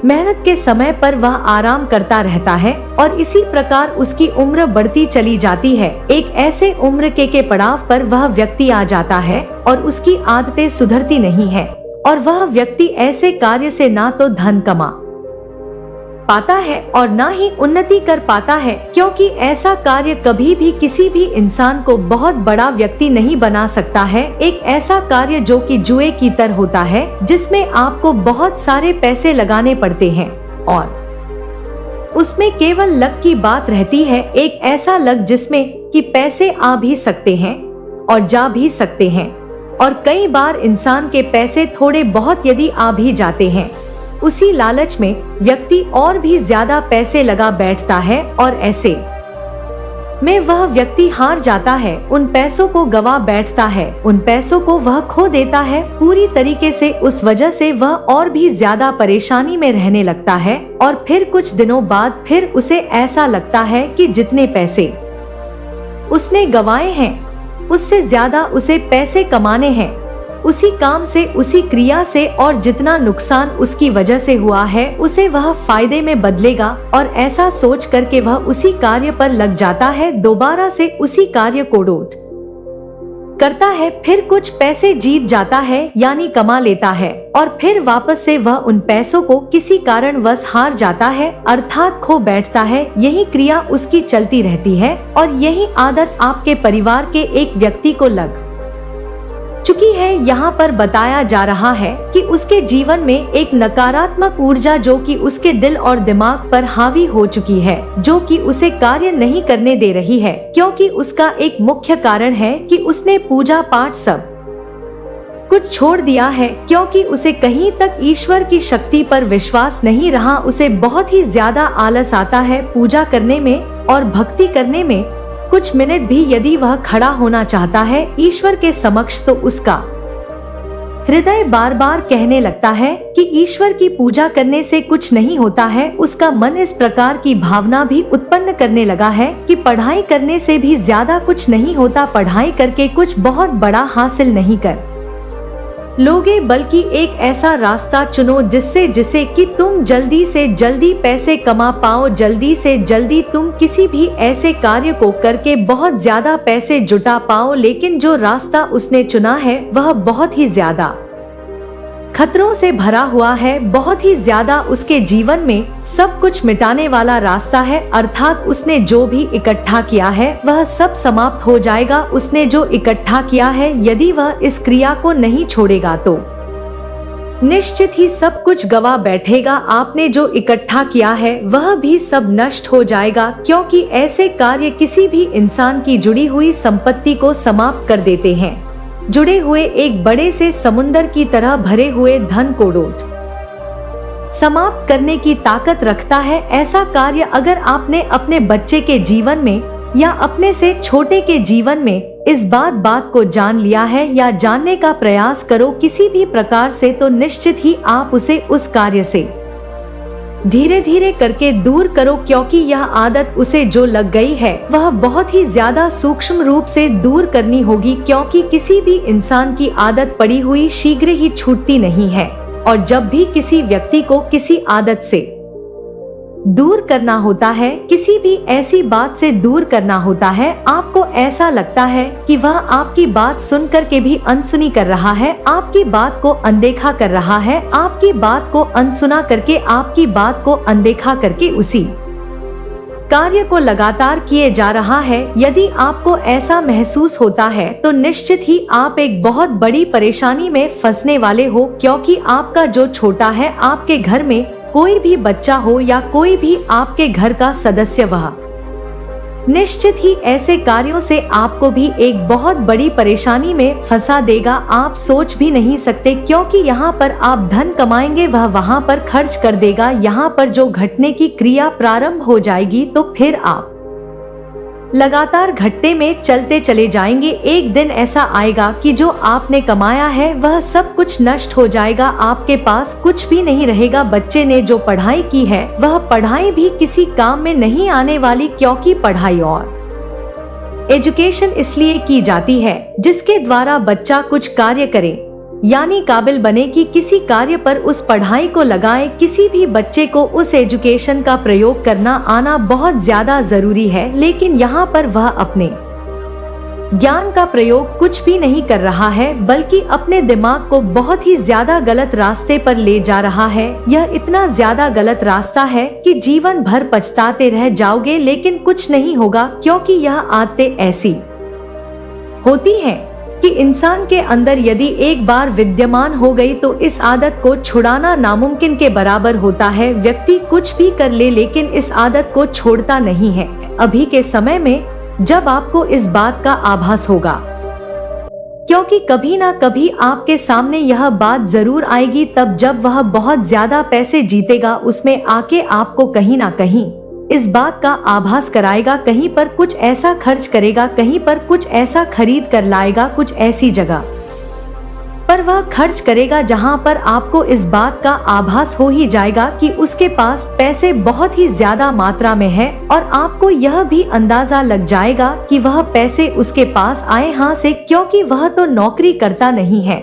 मेहनत के समय पर वह आराम करता रहता है, और इसी प्रकार उसकी उम्र बढ़ती चली जाती है। एक ऐसे उम्र के पड़ाव पर वह व्यक्ति आ जाता है और उसकी आदतें सुधरती नहीं है, और वह व्यक्ति ऐसे कार्य से ना तो धन कमा पाता है और ना ही उन्नति कर पाता है, क्योंकि ऐसा कार्य कभी भी किसी भी इंसान को बहुत बड़ा व्यक्ति नहीं बना सकता है। एक ऐसा कार्य जो कि जुए की तरह होता है, जिसमें आपको बहुत सारे पैसे लगाने पड़ते हैं और उसमें केवल लक की बात रहती है। एक ऐसा लक जिसमें कि पैसे आ भी सकते हैं और जा भी सकते हैं, और कई बार इंसान के पैसे थोड़े बहुत यदि आ भी जाते हैं, उसी लालच में व्यक्ति और भी ज्यादा पैसे लगा बैठता है, और ऐसे में वह व्यक्ति हार जाता है, उन पैसों को गवा बैठता है, उन पैसों को वह खो देता है पूरी तरीके से। उस वजह से वह और भी ज्यादा परेशानी में रहने लगता है और फिर कुछ दिनों बाद फिर उसे ऐसा लगता है कि जितने पैसे उसने गवाए हैं उससे ज्यादा उसे पैसे कमाने हैं, उसी काम से, उसी क्रिया से, और जितना नुकसान उसकी वजह से हुआ है उसे वह फायदे में बदलेगा। और ऐसा सोच करके वह उसी कार्य पर लग जाता है, दोबारा से उसी कार्य को डोट करता है, फिर कुछ पैसे जीत जाता है यानी कमा लेता है, और फिर वापस से वह उन पैसों को किसी कारणवश हार जाता है अर्थात खो बैठता है। यही क्रिया उसकी चलती रहती है और यही आदत आपके परिवार के एक व्यक्ति को लग चुकी है। यहाँ पर बताया जा रहा है कि उसके जीवन में एक नकारात्मक ऊर्जा जो कि उसके दिल और दिमाग पर हावी हो चुकी है, जो कि उसे कार्य नहीं करने दे रही है, क्योंकि उसका एक मुख्य कारण है कि उसने पूजा पाठ सब कुछ छोड़ दिया है, क्योंकि उसे कहीं तक ईश्वर की शक्ति पर विश्वास नहीं रहा। उसे बहुत ही ज्यादा आलस आता है पूजा करने में और भक्ति करने में। कुछ मिनट भी यदि वह खड़ा होना चाहता है ईश्वर के समक्ष तो उसका हृदय बार बार कहने लगता है कि ईश्वर की पूजा करने से कुछ नहीं होता है। उसका मन इस प्रकार की भावना भी उत्पन्न करने लगा है कि पढ़ाई करने से भी ज्यादा कुछ नहीं होता, पढ़ाई करके कुछ बहुत बड़ा हासिल नहीं कर लोगे, बल्कि एक ऐसा रास्ता चुनो जिससे कि तुम जल्दी से जल्दी पैसे कमा पाओ, जल्दी से जल्दी तुम किसी भी ऐसे कार्य को करके बहुत ज्यादा पैसे जुटा पाओ। लेकिन जो रास्ता उसने चुना है वह बहुत ही ज्यादा खतरों से भरा हुआ है, बहुत ही ज्यादा उसके जीवन में सब कुछ मिटाने वाला रास्ता है, अर्थात उसने जो भी इकट्ठा किया है वह सब समाप्त हो जाएगा। उसने जो इकट्ठा किया है यदि वह इस क्रिया को नहीं छोड़ेगा तो निश्चित ही सब कुछ गवा बैठेगा। आपने जो इकट्ठा किया है वह भी सब नष्ट हो जाएगा, क्योंकि ऐसे कार्य किसी भी इंसान की जुड़ी हुई संपत्ति को समाप्त कर देते हैं। जुड़े हुए एक बड़े से समुंदर की तरह भरे हुए धन को डोट समाप्त करने की ताकत रखता है। ऐसा कार्य अगर आपने अपने बच्चे के जीवन में या अपने से छोटे के जीवन में इस बात को जान लिया है या जानने का प्रयास करो किसी भी प्रकार से, तो निश्चित ही आप उसे उस कार्य से धीरे धीरे करके दूर करो, क्योंकि यह आदत उसे जो लग गई है वह बहुत ही ज्यादा सूक्ष्म रूप से दूर करनी होगी, क्योंकि किसी भी इंसान की आदत पड़ी हुई शीघ्र ही छूटती नहीं है। और जब भी किसी व्यक्ति को किसी आदत से दूर करना होता है, किसी भी ऐसी बात से दूर करना होता है, आपको ऐसा लगता है कि वह आपकी बात सुन करके भी अनसुनी कर रहा है, आपकी बात को अनदेखा कर रहा है, आपकी बात को अनसुना करके, आपकी बात को अनदेखा करके उसी कार्य को लगातार किए जा रहा है। यदि आपको ऐसा महसूस होता है तो निश्चित ही आप एक बहुत बड़ी परेशानी में फंसने वाले हो, क्योंकि आपका जो छोटा है, आपके घर में कोई भी बच्चा हो या कोई भी आपके घर का सदस्य, वह निश्चित ही ऐसे कार्यों से आपको भी एक बहुत बड़ी परेशानी में फंसा देगा। आप सोच भी नहीं सकते, क्योंकि यहाँ पर आप धन कमाएंगे वह वहाँ पर खर्च कर देगा। यहाँ पर जो घटने की क्रिया प्रारंभ हो जाएगी तो फिर आप लगातार घटते में चलते चले जाएंगे। एक दिन ऐसा आएगा कि जो आपने कमाया है वह सब कुछ नष्ट हो जाएगा, आपके पास कुछ भी नहीं रहेगा। बच्चे ने जो पढ़ाई की है वह पढ़ाई भी किसी काम में नहीं आने वाली, क्योंकि पढ़ाई और एजुकेशन इसलिए की जाती है जिसके द्वारा बच्चा कुछ कार्य करे, यानी काबिल बने कि किसी कार्य पर उस पढ़ाई को लगाए। किसी भी बच्चे को उस एजुकेशन का प्रयोग करना आना बहुत ज्यादा जरूरी है, लेकिन यहाँ पर वह अपने ज्ञान का प्रयोग कुछ भी नहीं कर रहा है, बल्कि अपने दिमाग को बहुत ही ज्यादा गलत रास्ते पर ले जा रहा है। यह इतना ज्यादा गलत रास्ता है कि जीवन भर पछताते रह जाओगे, लेकिन कुछ नहीं होगा, क्योंकि यह आदतें ऐसी होती हैं कि इंसान के अंदर यदि एक बार विद्यमान हो गई तो इस आदत को छुड़ाना नामुमकिन के बराबर होता है। व्यक्ति कुछ भी कर ले लेकिन इस आदत को छोड़ता नहीं है। अभी के समय में जब आपको इस बात का आभास होगा, क्योंकि कभी ना कभी आपके सामने यह बात जरूर आएगी, तब जब वह बहुत ज्यादा पैसे जीतेगा, उसमें आके आपको कहीं ना कहीं इस बात का आभास कराएगा, कहीं पर कुछ ऐसा खर्च करेगा, कहीं पर कुछ ऐसा खरीद कर लाएगा, कुछ ऐसी जगह पर वह खर्च करेगा जहां पर आपको इस बात का आभास हो ही जाएगा कि उसके पास पैसे बहुत ही ज्यादा मात्रा में है, और आपको यह भी अंदाजा लग जाएगा कि वह पैसे उसके पास आए हाँ से, क्योंकि वह तो नौकरी करता नहीं है,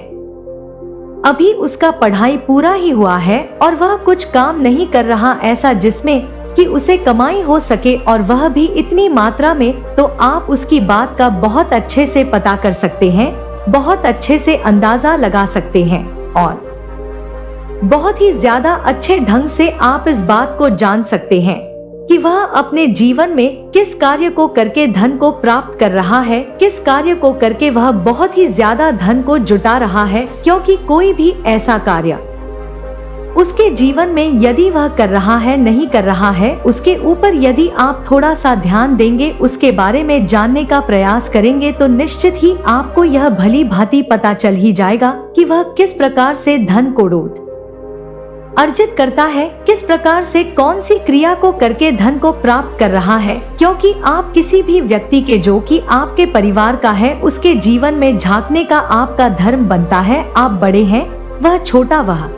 अभी उसका पढ़ाई पूरा ही हुआ है और वह कुछ काम नहीं कर रहा ऐसा जिसमें कि उसे कमाई हो सके, और वह भी इतनी मात्रा में। तो आप उसकी बात का बहुत अच्छे से पता कर सकते हैं, बहुत अच्छे से अंदाजा लगा सकते हैं, और बहुत ही ज्यादा अच्छे ढंग से आप इस बात को जान सकते हैं कि वह अपने जीवन में किस कार्य को करके धन को प्राप्त कर रहा है, किस कार्य को करके वह बहुत ही ज्यादा धन को जुटा रहा है। क्योंकि कोई भी ऐसा कार्य उसके जीवन में यदि वह कर रहा है, नहीं कर रहा है, उसके ऊपर यदि आप थोड़ा सा ध्यान देंगे, उसके बारे में जानने का प्रयास करेंगे, तो निश्चित ही आपको यह भली भांति पता चल ही जाएगा कि वह किस प्रकार से धन को रोज अर्जित करता है, किस प्रकार से कौन सी क्रिया को करके धन को प्राप्त कर रहा है। क्योंकि आप किसी भी व्यक्ति के जो कि आपके परिवार का है, उसके जीवन में झांकने का आपका धर्म बनता है। आप बड़े हैं, वह छोटा, वह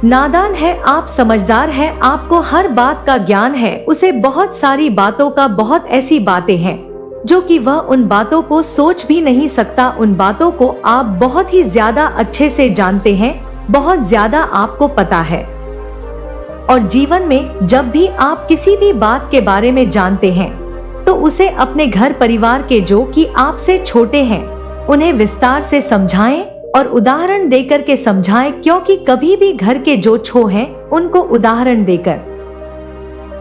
नादान है, आप समझदार हैं, आपको हर बात का ज्ञान है, उसे बहुत सारी बातों का, बहुत ऐसी बातें हैं जो कि वह उन बातों को सोच भी नहीं सकता। उन बातों को आप बहुत ही ज्यादा अच्छे से जानते हैं, बहुत ज्यादा आपको पता है। और जीवन में जब भी आप किसी भी बात के बारे में जानते हैं तो उसे अपने घर परिवार के जो कि आपसे छोटे हैं उन्हें विस्तार से समझाएं और उदाहरण देकर के समझाएं। क्योंकि कभी भी घर के जो छो हैं उनको उदाहरण देकर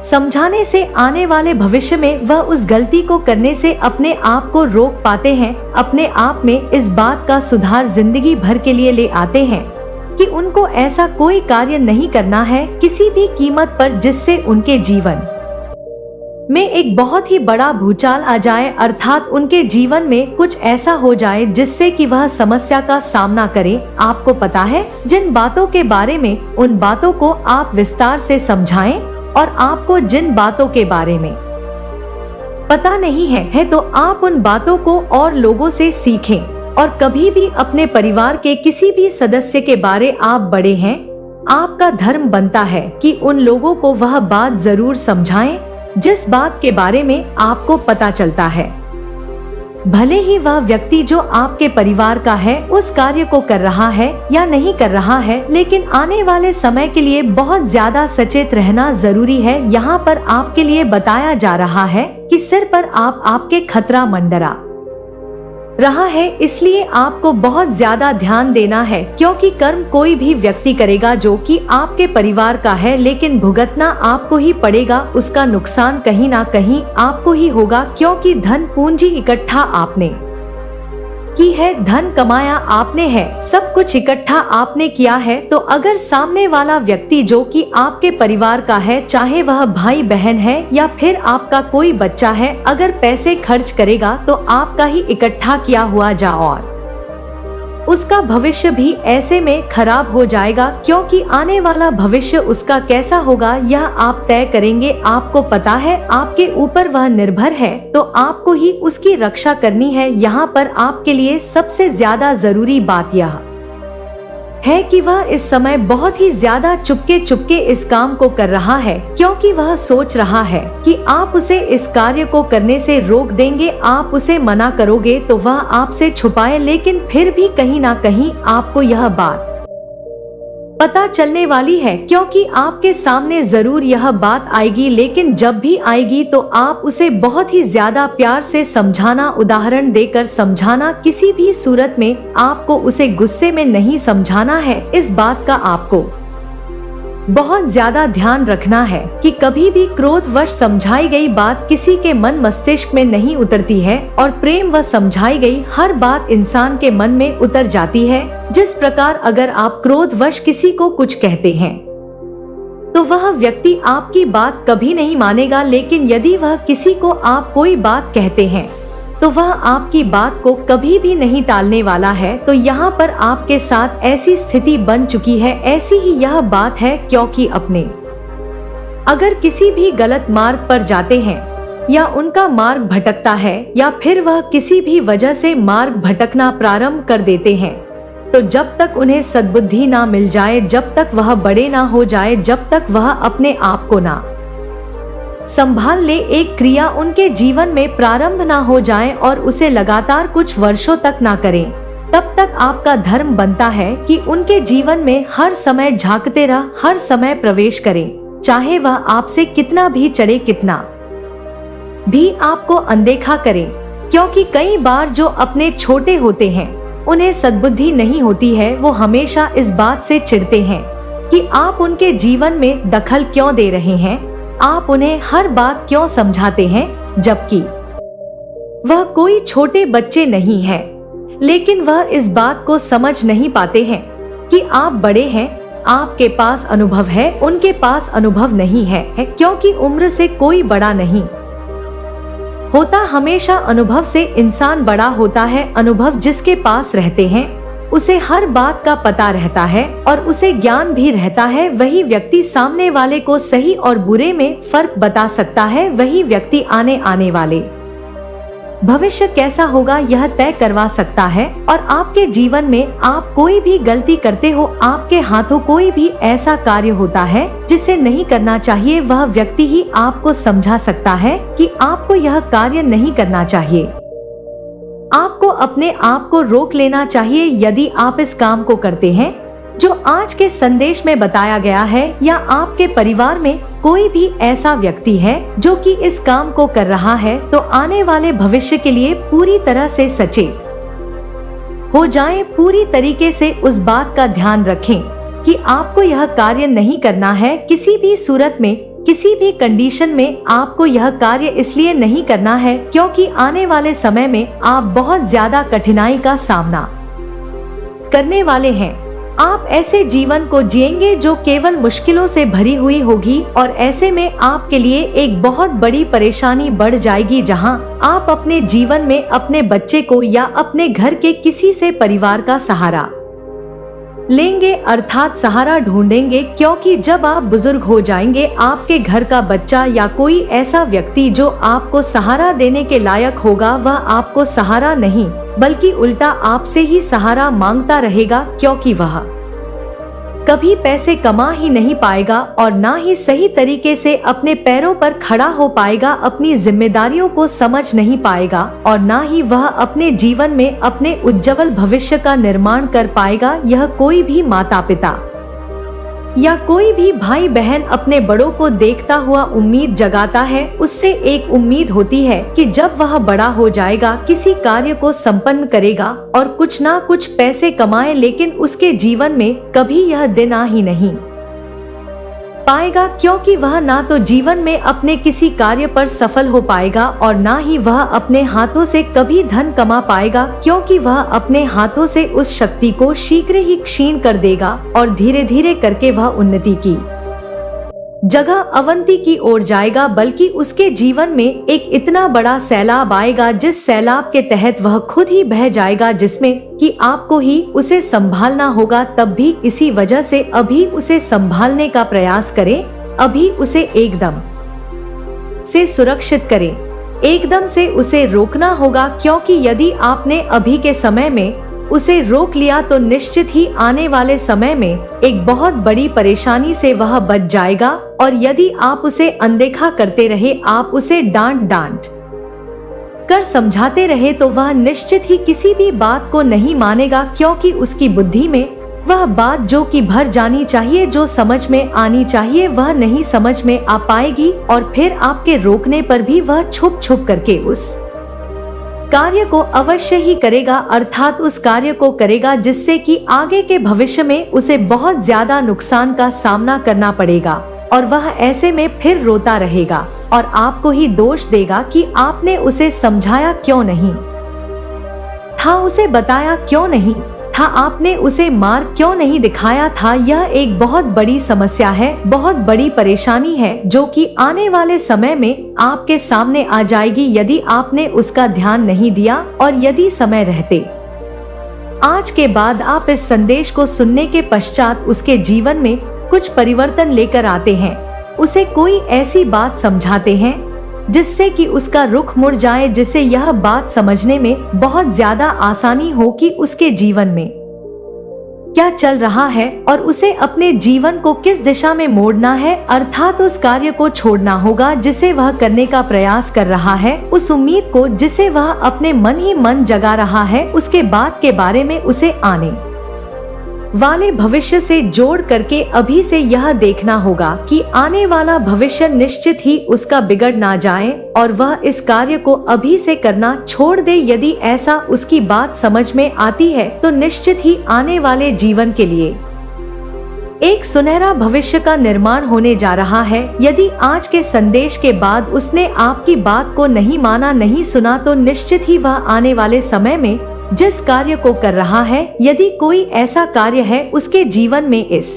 समझाने से आने वाले भविष्य में वह उस गलती को करने से अपने आप को रोक पाते हैं, अपने आप में इस बात का सुधार जिंदगी भर के लिए ले आते हैं कि उनको ऐसा कोई कार्य नहीं करना है किसी भी कीमत पर जिससे उनके जीवन में एक बहुत ही बड़ा भूचाल आ जाए, अर्थात उनके जीवन में कुछ ऐसा हो जाए जिससे कि वह समस्या का सामना करें। आपको पता है जिन बातों के बारे में, उन बातों को आप विस्तार से समझाएं, और आपको जिन बातों के बारे में पता नहीं है तो आप उन बातों को और लोगों से सीखें। और कभी भी अपने परिवार के किसी भी सदस्य के बारे, आप बड़े हैं, आपका धर्म बनता है कि उन लोगों को वह बात जरूर समझाएं जिस बात के बारे में आपको पता चलता है। भले ही वह व्यक्ति जो आपके परिवार का है उस कार्य को कर रहा है या नहीं कर रहा है, लेकिन आने वाले समय के लिए बहुत ज्यादा सचेत रहना जरूरी है। यहाँ पर आपके लिए बताया जा रहा है कि सिर पर आपके खतरा मंडरा रहा है, इसलिए आपको बहुत ज्यादा ध्यान देना है। क्योंकि कर्म कोई भी व्यक्ति करेगा जो कि आपके परिवार का है, लेकिन भुगतना आपको ही पड़ेगा, उसका नुकसान कहीं ना कहीं आपको ही होगा। क्योंकि धन पूंजी इकट्ठा आपने की है, धन कमाया आपने है, सब कुछ इकट्ठा आपने किया है। तो अगर सामने वाला व्यक्ति जो कि आपके परिवार का है, चाहे वह भाई बहन है या फिर आपका कोई बच्चा है, अगर पैसे खर्च करेगा तो आपका ही इकट्ठा किया हुआ जा, और उसका भविष्य भी ऐसे में खराब हो जाएगा। क्योंकि आने वाला भविष्य उसका कैसा होगा यह आप तय करेंगे। आपको पता है आपके ऊपर वह निर्भर है, तो आपको ही उसकी रक्षा करनी है। यहाँ पर आपके लिए सबसे ज्यादा जरूरी बात यह है कि वह इस समय बहुत ही ज्यादा चुपके चुपके इस काम को कर रहा है, क्योंकि वह सोच रहा है कि आप उसे इस कार्य को करने से रोक देंगे, आप उसे मना करोगे तो वह आपसे छुपाए। लेकिन फिर भी कहीं ना कहीं आपको यह बात पता चलने वाली है, क्योंकि आपके सामने जरूर यह बात आएगी। लेकिन जब भी आएगी तो आप उसे बहुत ही ज्यादा प्यार से समझाना, उदाहरण देकर समझाना। किसी भी सूरत में आपको उसे गुस्से में नहीं समझाना है। इस बात का आपको बहुत ज्यादा ध्यान रखना है कि कभी भी क्रोधवश समझाई गई बात किसी के मन मस्तिष्क में नहीं उतरती है, और प्रेम व समझाई गई हर बात इंसान के मन में उतर जाती है। जिस प्रकार अगर आप क्रोधवश किसी को कुछ कहते हैं तो वह व्यक्ति आपकी बात कभी नहीं मानेगा, लेकिन यदि वह किसी को आप कोई बात कहते हैं तो वह आपकी बात को कभी भी नहीं टालने वाला है। तो यहाँ पर आपके साथ ऐसी स्थिति बन चुकी है, ऐसी ही यह बात है। क्योंकि अपने अगर किसी भी गलत मार्ग पर जाते हैं या उनका मार्ग भटकता है या फिर वह किसी भी वजह से मार्ग भटकना प्रारंभ कर देते हैं, तो जब तक उन्हें सद्बुद्धि ना मिल जाए, जब तक वह बड़े ना हो जाए, जब तक वह अपने आप को ना संभाल ले, एक क्रिया उनके जीवन में प्रारंभ ना हो जाए और उसे लगातार कुछ वर्षों तक ना करें, तब तक आपका धर्म बनता है कि उनके जीवन में हर समय झांकते रह, हर समय प्रवेश करें, चाहे वह आपसे कितना भी चढ़े, कितना भी आपको अनदेखा करें। क्योंकि कई बार जो अपने छोटे होते हैं उन्हें सद्बुद्धि नहीं होती है, वो हमेशा इस बात से चिढ़ते हैं कि आप उनके जीवन में दखल क्यों दे रहे हैं, आप उन्हें हर बात क्यों समझाते हैं, जबकि वह कोई छोटे बच्चे नहीं है। लेकिन वह इस बात को समझ नहीं पाते हैं कि आप बड़े हैं, आपके पास अनुभव है, उनके पास अनुभव नहीं है, क्योंकि उम्र से कोई बड़ा नहीं होता, हमेशा अनुभव से इंसान बड़ा होता है। अनुभव जिसके पास रहते हैं उसे हर बात का पता रहता है और उसे ज्ञान भी रहता है। वही व्यक्ति सामने वाले को सही और बुरे में फर्क बता सकता है। वही व्यक्ति आने वाले भविष्य कैसा होगा यह तय करवा सकता है। और आपके जीवन में आप कोई भी गलती करते हो, आपके हाथों कोई भी ऐसा कार्य होता है जिसे नहीं करना चाहिए, वह व्यक्ति ही आपको समझा सकता है कि आपको यह कार्य नहीं करना चाहिए। आपको अपने आप को रोक लेना चाहिए यदि आप इस काम को करते हैं जो आज के संदेश में बताया गया है, या आपके परिवार में कोई भी ऐसा व्यक्ति है जो कि इस काम को कर रहा है, तो आने वाले भविष्य के लिए पूरी तरह से सचेत हो जाएं। पूरी तरीके से उस बात का ध्यान रखें कि आपको यह कार्य नहीं करना है। किसी भी सूरत में, किसी भी कंडीशन में आपको यह कार्य इसलिए नहीं करना है क्योंकि आने वाले समय में आप बहुत ज्यादा कठिनाई का सामना करने वाले हैं। आप ऐसे जीवन को जिएंगे जो केवल मुश्किलों से भरी हुई होगी, और ऐसे में आपके लिए एक बहुत बड़ी परेशानी बढ़ जाएगी, जहां आप अपने जीवन में अपने बच्चे को या अपने घर के किसी से परिवार का सहारा लेंगे, अर्थात सहारा ढूंढेंगे। क्योंकि जब आप बुजुर्ग हो जाएंगे, आपके घर का बच्चा या कोई ऐसा व्यक्ति जो आपको सहारा देने के लायक होगा, वह आपको सहारा नहीं बल्कि उल्टा आपसे ही सहारा मांगता रहेगा, क्योंकि वह कभी पैसे कमा ही नहीं पाएगा और ना ही सही तरीके से अपने पैरों पर खड़ा हो पाएगा, अपनी जिम्मेदारियों को समझ नहीं पाएगा, और ना ही वह अपने जीवन में अपने उज्जवल भविष्य का निर्माण कर पाएगा। यह कोई भी माता पिता या कोई भी भाई बहन अपने बड़ों को देखता हुआ उम्मीद जगाता है। उससे एक उम्मीद होती है कि जब वह बड़ा हो जाएगा, किसी कार्य को संपन्न करेगा और कुछ ना कुछ पैसे कमाए, लेकिन उसके जीवन में कभी यह दिन आ ही नहीं पाएगा, क्योंकि वह ना तो जीवन में अपने किसी कार्य पर सफल हो पाएगा और ना ही वह अपने हाथों से कभी धन कमा पाएगा, क्योंकि वह अपने हाथों से उस शक्ति को शीघ्र ही क्षीण कर देगा और धीरे धीरे करके वह उन्नति की जगह अवंती की ओर जाएगा। बल्कि उसके जीवन में एक इतना बड़ा सैलाब आएगा जिस सैलाब के तहत वह खुद ही बह जाएगा, जिसमें कि आपको ही उसे संभालना होगा। तब भी इसी वजह से अभी उसे संभालने का प्रयास करें, अभी उसे एकदम से सुरक्षित करें, एकदम से उसे रोकना होगा, क्योंकि यदि आपने अभी के समय में उसे रोक लिया तो निश्चित ही आने वाले समय में एक बहुत बड़ी परेशानी से वह बच जाएगा। और यदि आप उसे अनदेखा करते रहे, आप उसे डांट कर समझाते रहे, तो वह निश्चित ही किसी भी बात को नहीं मानेगा, क्योंकि उसकी बुद्धि में वह बात जो कि भर जानी चाहिए, जो समझ में आनी चाहिए, वह नहीं समझ में आ पाएगी। और फिर आपके रोकने पर भी वह छुप करके उस कार्य को अवश्य ही करेगा, अर्थात उस कार्य को करेगा जिससे कि आगे के भविष्य में उसे बहुत ज्यादा नुकसान का सामना करना पड़ेगा। और वह ऐसे में फिर रोता रहेगा और आपको ही दोष देगा कि आपने उसे समझाया क्यों नहीं था, उसे बताया क्यों नहीं था, आपने उसे मार्ग क्यों नहीं दिखाया था। यह एक बहुत बड़ी समस्या है, बहुत बड़ी परेशानी है, जो कि आने वाले समय में आपके सामने आ जाएगी यदि आपने उसका ध्यान नहीं दिया। और यदि समय रहते आज के बाद आप इस संदेश को सुनने के पश्चात उसके जीवन में कुछ परिवर्तन लेकर आते हैं, उसे कोई ऐसी बात समझाते हैं जिससे कि उसका रुख मुड़ जाए, जिसे यह बात समझने में बहुत ज्यादा आसानी हो कि उसके जीवन में क्या चल रहा है और उसे अपने जीवन को किस दिशा में मोड़ना है, अर्थात उस कार्य को छोड़ना होगा जिसे वह करने का प्रयास कर रहा है, उस उम्मीद को जिसे वह अपने मन ही मन जगा रहा है, उसके बाद के बारे में उसे आने वाले भविष्य से जोड़ करके अभी से यह देखना होगा कि आने वाला भविष्य निश्चित ही उसका बिगड़ ना जाए और वह इस कार्य को अभी से करना छोड़ दे। यदि ऐसा उसकी बात समझ में आती है तो निश्चित ही आने वाले जीवन के लिए एक सुनहरा भविष्य का निर्माण होने जा रहा है। यदि आज के संदेश के बाद उसने आपकी बात को नहीं माना, नहीं सुना, तो निश्चित ही वह आने वाले समय में जिस कार्य को कर रहा है, यदि कोई ऐसा कार्य है उसके जीवन में, इस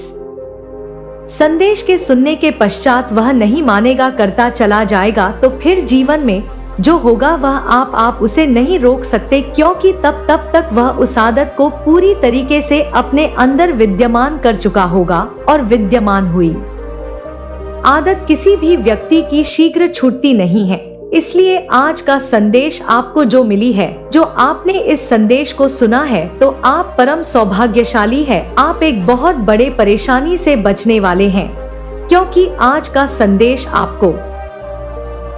संदेश के सुनने के पश्चात वह नहीं मानेगा, करता चला जाएगा, तो फिर जीवन में जो होगा वह आप उसे नहीं रोक सकते, क्योंकि तब तक वह उस आदत को पूरी तरीके से अपने अंदर विद्यमान कर चुका होगा और विद्यमान हुई आदत किसी भी व्यक्ति की शीघ्र छूटती नहीं है। इसलिए आज का संदेश आपको जो मिली है, जो आपने इस संदेश को सुना है, तो आप परम सौभाग्यशाली है। आप एक बहुत बड़े परेशानी से बचने वाले हैं, क्योंकि आज का संदेश आपको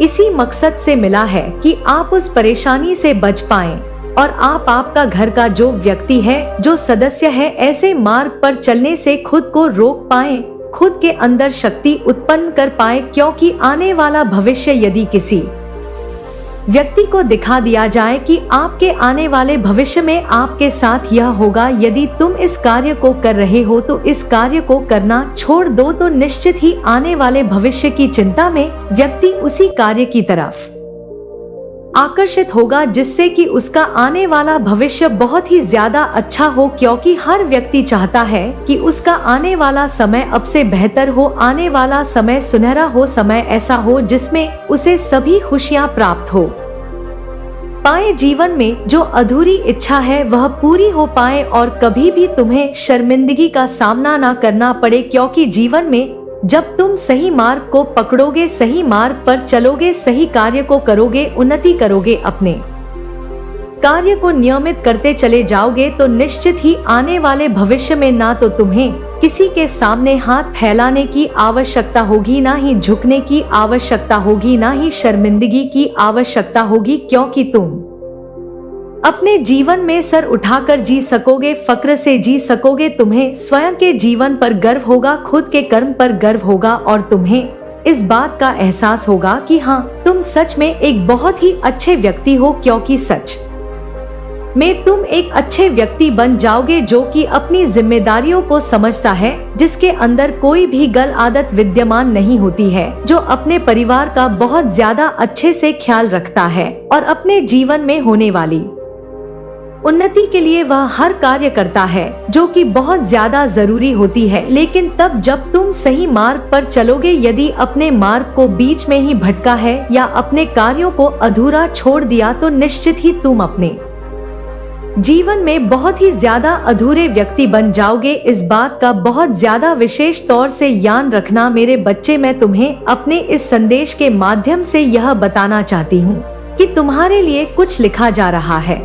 इसी मकसद से मिला है कि आप उस परेशानी से बच पाएं और आपका घर का जो व्यक्ति है, जो सदस्य है, ऐसे मार्ग पर चलने से खुद को रोक पाएं, खुद के अंदर शक्ति उत्पन्न कर पाए, क्योंकि आने वाला भविष्य यदि किसी व्यक्ति को दिखा दिया जाए कि आपके आने वाले भविष्य में आपके साथ यह होगा, यदि तुम इस कार्य को कर रहे हो तो इस कार्य को करना छोड़ दो, तो निश्चित ही आने वाले भविष्य की चिंता में व्यक्ति उसी कार्य की तरफ आकर्षित होगा, जिससे कि उसका आने वाला भविष्य बहुत ही ज्यादा अच्छा हो, क्योंकि हर व्यक्ति चाहता है कि उसका आने वाला समय अब से बेहतर हो, आने वाला समय सुनहरा हो, समय ऐसा हो जिसमें उसे सभी खुशियां प्राप्त हो पाए, जीवन में जो अधूरी इच्छा है वह पूरी हो पाए और कभी भी तुम्हें शर्मिंदगी का सामना ना करना पड़े, क्योंकि जीवन में जब तुम सही मार्ग को पकड़ोगे, सही मार्ग पर चलोगे, सही कार्य को करोगे, उन्नति करोगे, अपने कार्य को नियमित करते चले जाओगे, तो निश्चित ही आने वाले भविष्य में ना तो तुम्हें किसी के सामने हाथ फैलाने की आवश्यकता होगी, ना ही झुकने की आवश्यकता होगी, ना ही शर्मिंदगी की आवश्यकता होगी, क्योंकि तुम अपने जीवन में सर उठाकर जी सकोगे, फक्र से जी सकोगे। तुम्हें स्वयं के जीवन पर गर्व होगा, खुद के कर्म पर गर्व होगा और तुम्हें इस बात का एहसास होगा कि हाँ, तुम सच में एक बहुत ही अच्छे व्यक्ति हो, क्योंकि सच में तुम एक अच्छे व्यक्ति बन जाओगे जो कि अपनी जिम्मेदारियों को समझता है, जिसके अंदर कोई भी गलत आदत विद्यमान नहीं होती है, जो अपने परिवार का बहुत ज्यादा अच्छे से ख्याल रखता है और अपने जीवन में होने वाली उन्नति के लिए वह हर कार्य करता है जो कि बहुत ज्यादा जरूरी होती है। लेकिन तब जब तुम सही मार्ग पर चलोगे, यदि अपने मार्ग को बीच में ही भटका है या अपने कार्यों को अधूरा छोड़ दिया, तो निश्चित ही तुम अपने जीवन में बहुत ही ज्यादा अधूरे व्यक्ति बन जाओगे। इस बात का बहुत ज्यादा विशेष तौर से याद रखना मेरे बच्चे। मैं तुम्हें अपने इस संदेश के माध्यम से यह बताना चाहती हूँ कि तुम्हारे लिए कुछ लिखा जा रहा है।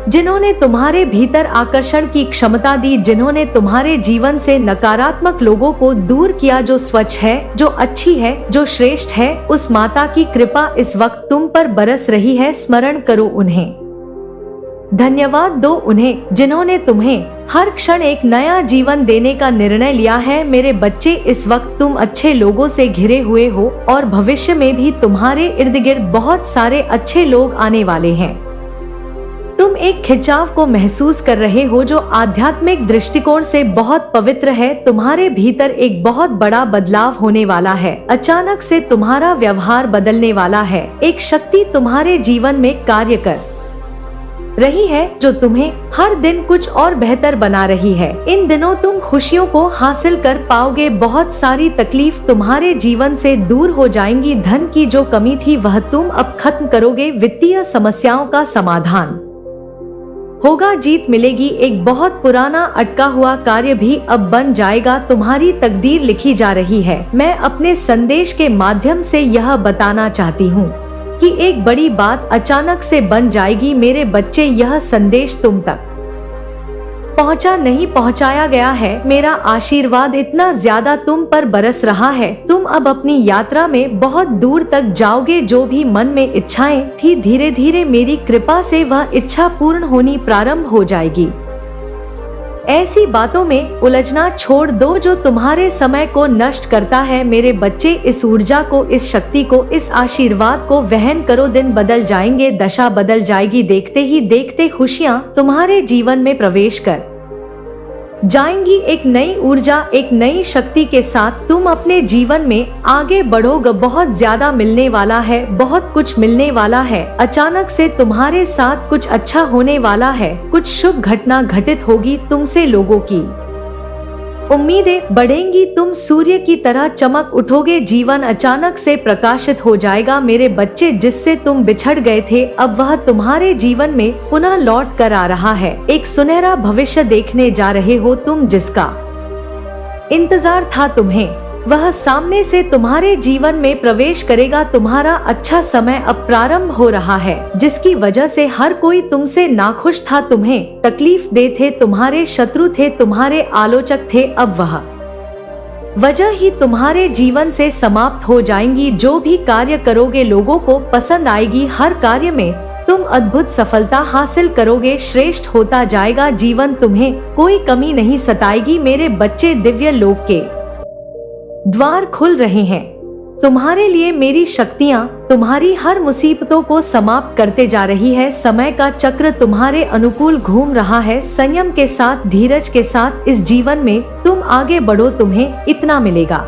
जिन्होंने तुम्हारे भीतर आकर्षण की क्षमता दी, जिन्होंने तुम्हारे जीवन से नकारात्मक लोगों को दूर किया, जो स्वच्छ है, जो अच्छी है, जो श्रेष्ठ है, उस माता की कृपा इस वक्त तुम पर बरस रही है। स्मरण करो उन्हें, धन्यवाद दो उन्हें, जिन्होंने तुम्हें हर क्षण एक नया जीवन देने का निर्णय लिया है। मेरे बच्चे, इस वक्त तुम अच्छे लोगों से घिरे हुए हो और भविष्य में भी तुम्हारे इर्द गिर्द बहुत सारे अच्छे लोग आने वाले हैं। तुम एक खिंचाव को महसूस कर रहे हो जो आध्यात्मिक दृष्टिकोण से बहुत पवित्र है। तुम्हारे भीतर एक बहुत बड़ा बदलाव होने वाला है। अचानक से तुम्हारा व्यवहार बदलने वाला है। एक शक्ति तुम्हारे जीवन में कार्य कर रही है जो तुम्हें हर दिन कुछ और बेहतर बना रही है। इन दिनों तुम खुशियों को हासिल कर पाओगे। बहुत सारी तकलीफ तुम्हारे जीवन से दूर हो जाएंगी। धन की जो कमी थी वह तुम अब खत्म करोगे। वित्तीय समस्याओं का समाधान होगा, जीत मिलेगी। एक बहुत पुराना अटका हुआ कार्य भी अब बन जाएगा। तुम्हारी तकदीर लिखी जा रही है। मैं अपने संदेश के माध्यम से यह बताना चाहती हूँ कि एक बड़ी बात अचानक से बन जाएगी। मेरे बच्चे, यह संदेश तुम तक पहुंचाया गया है। मेरा आशीर्वाद इतना ज्यादा तुम पर बरस रहा है। तुम अब अपनी यात्रा में बहुत दूर तक जाओगे। जो भी मन में इच्छाएं थी, धीरे धीरे मेरी कृपा से वह इच्छा पूर्ण होनी प्रारंभ हो जाएगी। ऐसी बातों में उलझना छोड़ दो जो तुम्हारे समय को नष्ट करता है। मेरे बच्चे, इस ऊर्जा को, इस शक्ति को, इस आशीर्वाद को वहन करो। दिन बदल जाएंगे, दशा बदल जाएगी। देखते ही देखते खुशियाँ तुम्हारे जीवन में प्रवेश कर जाएंगी। एक नई ऊर्जा, एक नई शक्ति के साथ तुम अपने जीवन में आगे बढ़ोगे। बहुत ज्यादा मिलने वाला है, बहुत कुछ मिलने वाला है। अचानक से तुम्हारे साथ कुछ अच्छा होने वाला है। कुछ शुभ घटना घटित होगी तुमसे। लोगों की उम्मीदें बढ़ेंगी। तुम सूर्य की तरह चमक उठोगे। जीवन अचानक से प्रकाशित हो जाएगा। मेरे बच्चे, जिससे तुम बिछड़ गए थे, अब वह तुम्हारे जीवन में पुनः लौट कर आ रहा है। एक सुनहरा भविष्य देखने जा रहे हो तुम, जिसका इंतजार था तुम्हें, वह सामने से तुम्हारे जीवन में प्रवेश करेगा। तुम्हारा अच्छा समय अब प्रारंभ हो रहा है, जिसकी वजह से हर कोई तुमसे नाखुश था, तुम्हें तकलीफ दे थे, तुम्हारे शत्रु थे, तुम्हारे आलोचक थे। अब वह वजह ही तुम्हारे जीवन से समाप्त हो जाएंगी। जो भी कार्य करोगे लोगों को पसंद आएगी। हर कार्य में तुम अद्भुत सफलता हासिल करोगे। श्रेष्ठ होता जाएगा जीवन, तुम्हें कोई कमी नहीं सताएगी। मेरे बच्चे, दिव्य लोक के द्वार खुल रहे हैं तुम्हारे लिए। मेरी शक्तियाँ तुम्हारी हर मुसीबतों को समाप्त करते जा रही है। समय का चक्र तुम्हारे अनुकूल घूम रहा है। संयम के साथ, धीरज के साथ इस जीवन में तुम आगे बढ़ो। तुम्हें इतना मिलेगा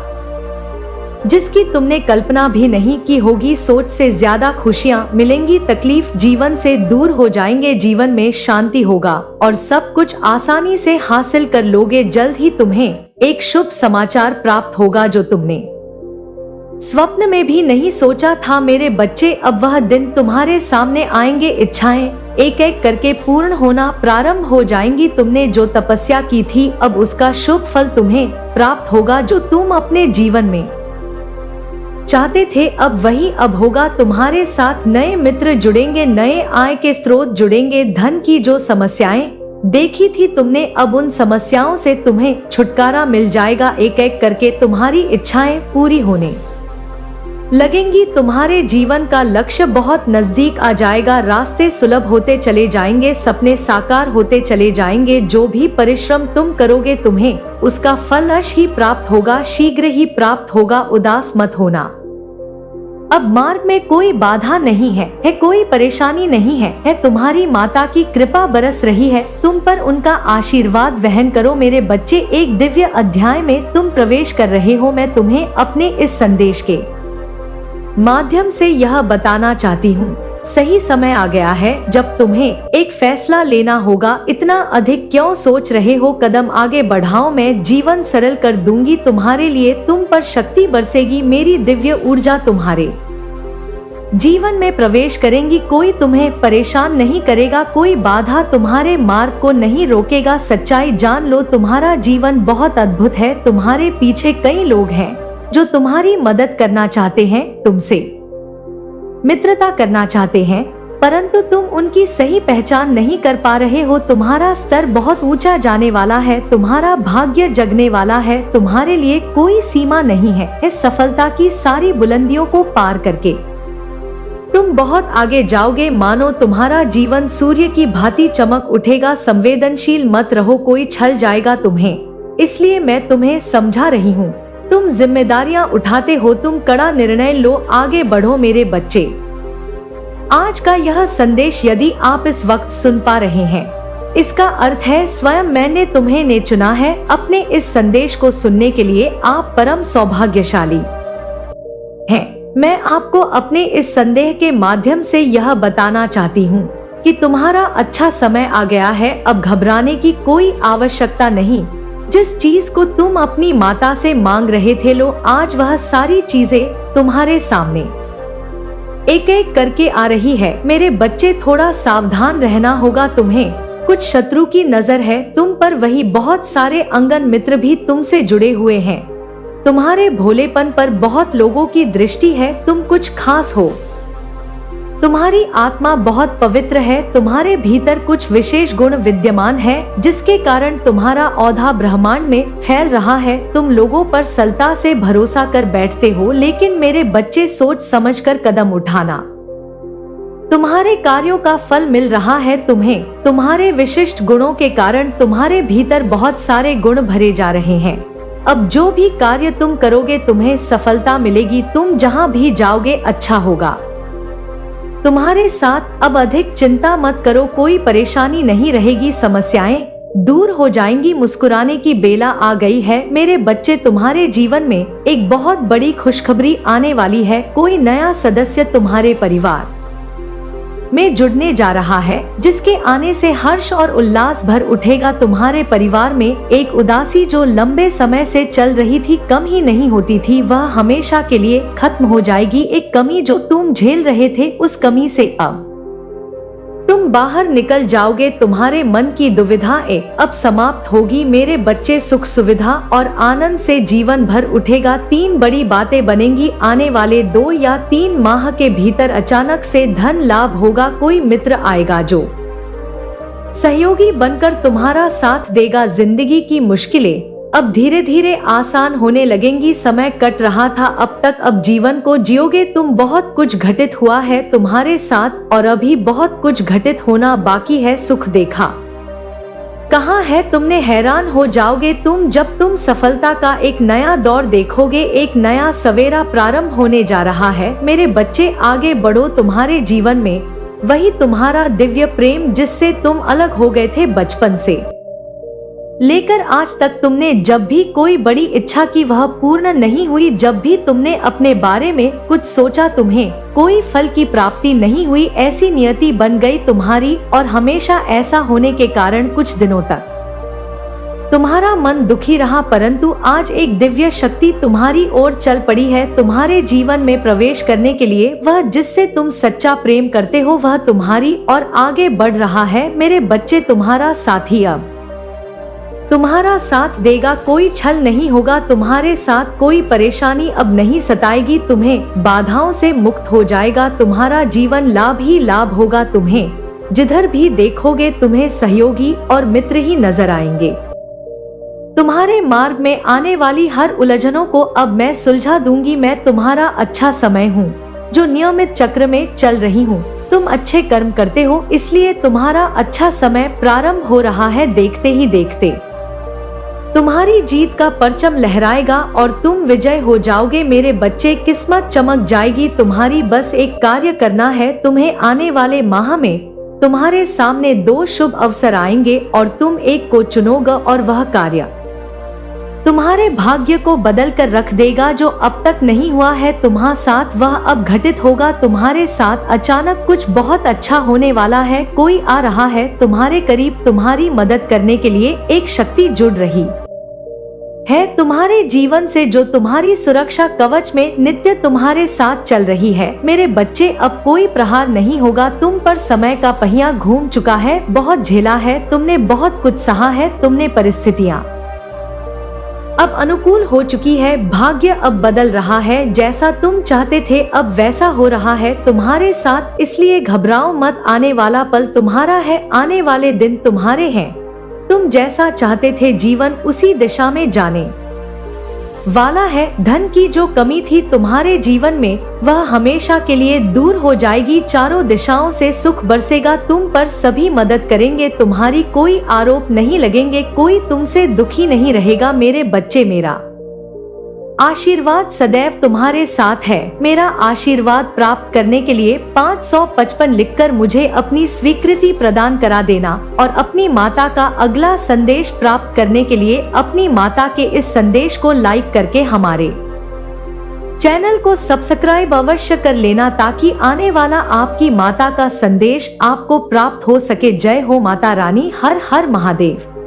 जिसकी तुमने कल्पना भी नहीं की होगी। सोच से ज्यादा खुशियाँ मिलेंगी। तकलीफ जीवन से दूर हो जाएंगे। जीवन में शांति होगा और सब कुछ आसानी से हासिल कर लोगे। जल्द ही तुम्हें एक शुभ समाचार प्राप्त होगा जो तुमने स्वप्न में भी नहीं सोचा था। मेरे बच्चे, अब वह दिन तुम्हारे सामने आएंगे। इच्छाएं एक एक करके पूर्ण होना प्रारंभ हो जाएंगी। तुमने जो तपस्या की थी, अब उसका शुभ फल तुम्हें प्राप्त होगा। जो तुम अपने जीवन में चाहते थे, अब वही अब होगा। तुम्हारे साथ नए मित्र जुड़ेंगे, नए आय के स्रोत जुड़ेंगे। धन की जो समस्याएं देखी थी तुमने, अब उन समस्याओं से तुम्हें छुटकारा मिल जाएगा। एक एक करके तुम्हारी इच्छाएं पूरी होने लगेंगी। तुम्हारे जीवन का लक्ष्य बहुत नजदीक आ जाएगा। रास्ते सुलभ होते चले जाएंगे, सपने साकार होते चले जाएंगे। जो भी परिश्रम तुम करोगे, तुम्हें उसका फल अवश्य ही प्राप्त होगा, शीघ्र ही प्राप्त होगा। उदास मत होना। अब मार्ग में कोई बाधा नहीं है, कोई परेशानी नहीं है। तुम्हारी माता की कृपा बरस रही है तुम पर, उनका आशीर्वाद वहन करो। मेरे बच्चे, एक दिव्य अध्याय में तुम प्रवेश कर रहे हो। मैं तुम्हें अपने इस संदेश के माध्यम से यह बताना चाहती हूँ, सही समय आ गया है जब तुम्हें एक फैसला लेना होगा। इतना अधिक क्यों सोच रहे हो? कदम आगे बढ़ाओ। मैं जीवन सरल कर दूंगी तुम्हारे लिए। तुम पर शक्ति बरसेगी। मेरी दिव्य ऊर्जा तुम्हारे जीवन में प्रवेश करेंगी। कोई तुम्हें परेशान नहीं करेगा, कोई बाधा तुम्हारे मार्ग को नहीं रोकेगा। सच्चाई जान लो, तुम्हारा जीवन बहुत अद्भुत है। तुम्हारे पीछे कई लोग हैं जो तुम्हारी मदद करना चाहते हैं, तुमसे मित्रता करना चाहते हैं, परंतु तुम उनकी सही पहचान नहीं कर पा रहे हो। तुम्हारा स्तर बहुत ऊंचा जाने वाला है, तुम्हारा भाग्य जगने वाला है। तुम्हारे लिए कोई सीमा नहीं है। इस सफलता की सारी बुलंदियों को पार करके तुम बहुत आगे जाओगे। मानो तुम्हारा जीवन सूर्य की भांति चमक उठेगा। संवेदनशील मत रहो, कोई छल जाएगा तुम्हें, इसलिए मैं तुम्हें समझा रही हूँ। तुम जिम्मेदारियां उठाते हो, तुम कड़ा निर्णय लो, आगे बढ़ो। मेरे बच्चे, आज का यह संदेश यदि आप इस वक्त सुन पा रहे हैं, इसका अर्थ है स्वयं मैंने तुम्हें चुना है अपने इस संदेश को सुनने के लिए। आप परम सौभाग्यशाली हैं। मैं आपको अपने इस संदेश के माध्यम से यह बताना चाहती हूँ कि तुम्हारा अच्छा समय आ गया है। अब घबराने की कोई आवश्यकता नहीं। जिस चीज को तुम अपनी माता से मांग रहे थे, लो आज वह सारी चीजें तुम्हारे सामने एक एक करके आ रही है। मेरे बच्चे, थोड़ा सावधान रहना होगा तुम्हें। कुछ शत्रु की नजर है तुम पर, वही बहुत सारे अंगन मित्र भी तुमसे जुड़े हुए हैं। तुम्हारे भोलेपन पर बहुत लोगों की दृष्टि है, तुम कुछ खास हो। तुम्हारी आत्मा बहुत पवित्र है, तुम्हारे भीतर कुछ विशेष गुण विद्यमान है जिसके कारण तुम्हारा औधा ब्रह्मांड में फैल रहा है। तुम लोगों पर सरलता से भरोसा कर बैठते हो, लेकिन मेरे बच्चे सोच समझकर कदम उठाना। तुम्हारे कार्यों का फल मिल रहा है तुम्हें। तुम्हारे विशिष्ट गुणों के कारण तुम्हारे भीतर बहुत सारे गुण भरे जा रहे हैं। अब जो भी कार्य तुम करोगे तुम्हें सफलता मिलेगी। तुम जहाँ भी जाओगे अच्छा होगा। तुम्हारे साथ अब अधिक चिंता मत करो, कोई परेशानी नहीं रहेगी, समस्याएं दूर हो जाएंगी। मुस्कुराने की बेला आ गई है मेरे बच्चे। तुम्हारे जीवन में एक बहुत बड़ी खुशखबरी आने वाली है। कोई नया सदस्य तुम्हारे परिवार में जुड़ने जा रहा है जिसके आने से हर्ष और उल्लास भर उठेगा। तुम्हारे परिवार में एक उदासी जो लंबे समय से चल रही थी, कम ही नहीं होती थी, वह हमेशा के लिए खत्म हो जाएगी। एक कमी जो तुम झेल रहे थे, उस कमी से अब तुम बाहर निकल जाओगे। तुम्हारे मन की दुविधाएं अब समाप्त होगी मेरे बच्चे। सुख सुविधा और आनंद से जीवन भर उठेगा। 3 बड़ी बातें बनेंगी आने वाले 2 या 3 माह के भीतर। अचानक से धन लाभ होगा, कोई मित्र आएगा जो सहयोगी बनकर तुम्हारा साथ देगा। जिंदगी की मुश्किलें अब धीरे धीरे आसान होने लगेंगी। समय कट रहा था अब तक, अब जीवन को जियोगे तुम। बहुत कुछ घटित हुआ है तुम्हारे साथ और अभी बहुत कुछ घटित होना बाकी है। सुख देखा कहाँ है तुमने, हैरान हो जाओगे तुम जब तुम सफलता का एक नया दौर देखोगे। एक नया सवेरा प्रारंभ होने जा रहा है मेरे बच्चे। आगे बढ़ो, तुम्हारे जीवन में वही तुम्हारा दिव्य प्रेम जिससे तुम अलग हो गए थे बचपन से लेकर आज तक। तुमने जब भी कोई बड़ी इच्छा की वह पूर्ण नहीं हुई। जब भी तुमने अपने बारे में कुछ सोचा तुम्हें कोई फल की प्राप्ति नहीं हुई। ऐसी नियति बन गई तुम्हारी और हमेशा ऐसा होने के कारण कुछ दिनों तक तुम्हारा मन दुखी रहा, परंतु आज एक दिव्य शक्ति तुम्हारी ओर चल पड़ी है तुम्हारे जीवन में प्रवेश करने के लिए। वह जिससे तुम सच्चा प्रेम करते हो वह तुम्हारी और आगे बढ़ रहा है मेरे बच्चे। तुम्हारा साथी अब तुम्हारा साथ देगा, कोई छल नहीं होगा तुम्हारे साथ। कोई परेशानी अब नहीं सताएगी तुम्हें, बाधाओं से मुक्त हो जाएगा तुम्हारा जीवन। लाभ ही लाभ होगा तुम्हें, जिधर भी देखोगे तुम्हें सहयोगी और मित्र ही नजर आएंगे। तुम्हारे मार्ग में आने वाली हर उलझनों को अब मैं सुलझा दूंगी। मैं तुम्हारा अच्छा समय हूँ जो नियमित चक्र में चल रही हूँ। तुम अच्छे कर्म करते हो इसलिए तुम्हारा अच्छा समय प्रारंभ हो रहा है। देखते ही देखते तुम्हारी जीत का परचम लहराएगा और तुम विजय हो जाओगे मेरे बच्चे। किस्मत चमक जाएगी तुम्हारी, बस एक कार्य करना है तुम्हें। आने वाले माह में तुम्हारे सामने 2 शुभ अवसर आएंगे और तुम एक को चुनोगे और वह कार्य तुम्हारे भाग्य को बदल कर रख देगा। जो अब तक नहीं हुआ है तुम्हारे साथ वह अब घटित होगा तुम्हारे साथ। अचानक कुछ बहुत अच्छा होने वाला है। कोई आ रहा है तुम्हारे करीब, तुम्हारी मदद करने के लिए एक शक्ति जुड़ रही है तुम्हारे जीवन से जो तुम्हारी सुरक्षा कवच में नित्य तुम्हारे साथ चल रही है मेरे बच्चे। अब कोई प्रहार नहीं होगा तुम पर, समय का पहिया घूम चुका है। बहुत झेला है तुमने, बहुत कुछ सहा है तुमने। परिस्थितियाँ अब अनुकूल हो चुकी है, भाग्य अब बदल रहा है। जैसा तुम चाहते थे अब वैसा हो रहा है तुम्हारे साथ, इसलिए घबराओ मत। आने वाला पल तुम्हारा है, आने वाले दिन तुम्हारे हैं। तुम जैसा चाहते थे जीवन उसी दिशा में जाने वाला है। धन की जो कमी थी तुम्हारे जीवन में वह हमेशा के लिए दूर हो जाएगी। चारों दिशाओं से सुख बरसेगा तुम पर, सभी मदद करेंगे तुम्हारी। कोई आरोप नहीं लगेंगे, कोई तुमसे दुखी नहीं रहेगा मेरे बच्चे। मेरा आशीर्वाद सदैव तुम्हारे साथ है। मेरा आशीर्वाद प्राप्त करने के लिए 555 लिखकर मुझे अपनी स्वीकृति प्रदान करा देना और अपनी माता का अगला संदेश प्राप्त करने के लिए अपनी माता के इस संदेश को लाइक करके हमारे चैनल को सब्सक्राइब अवश्य कर लेना ताकि आने वाला आपकी माता का संदेश आपको प्राप्त हो सके। जय हो माता रानी, हर हर महादेव।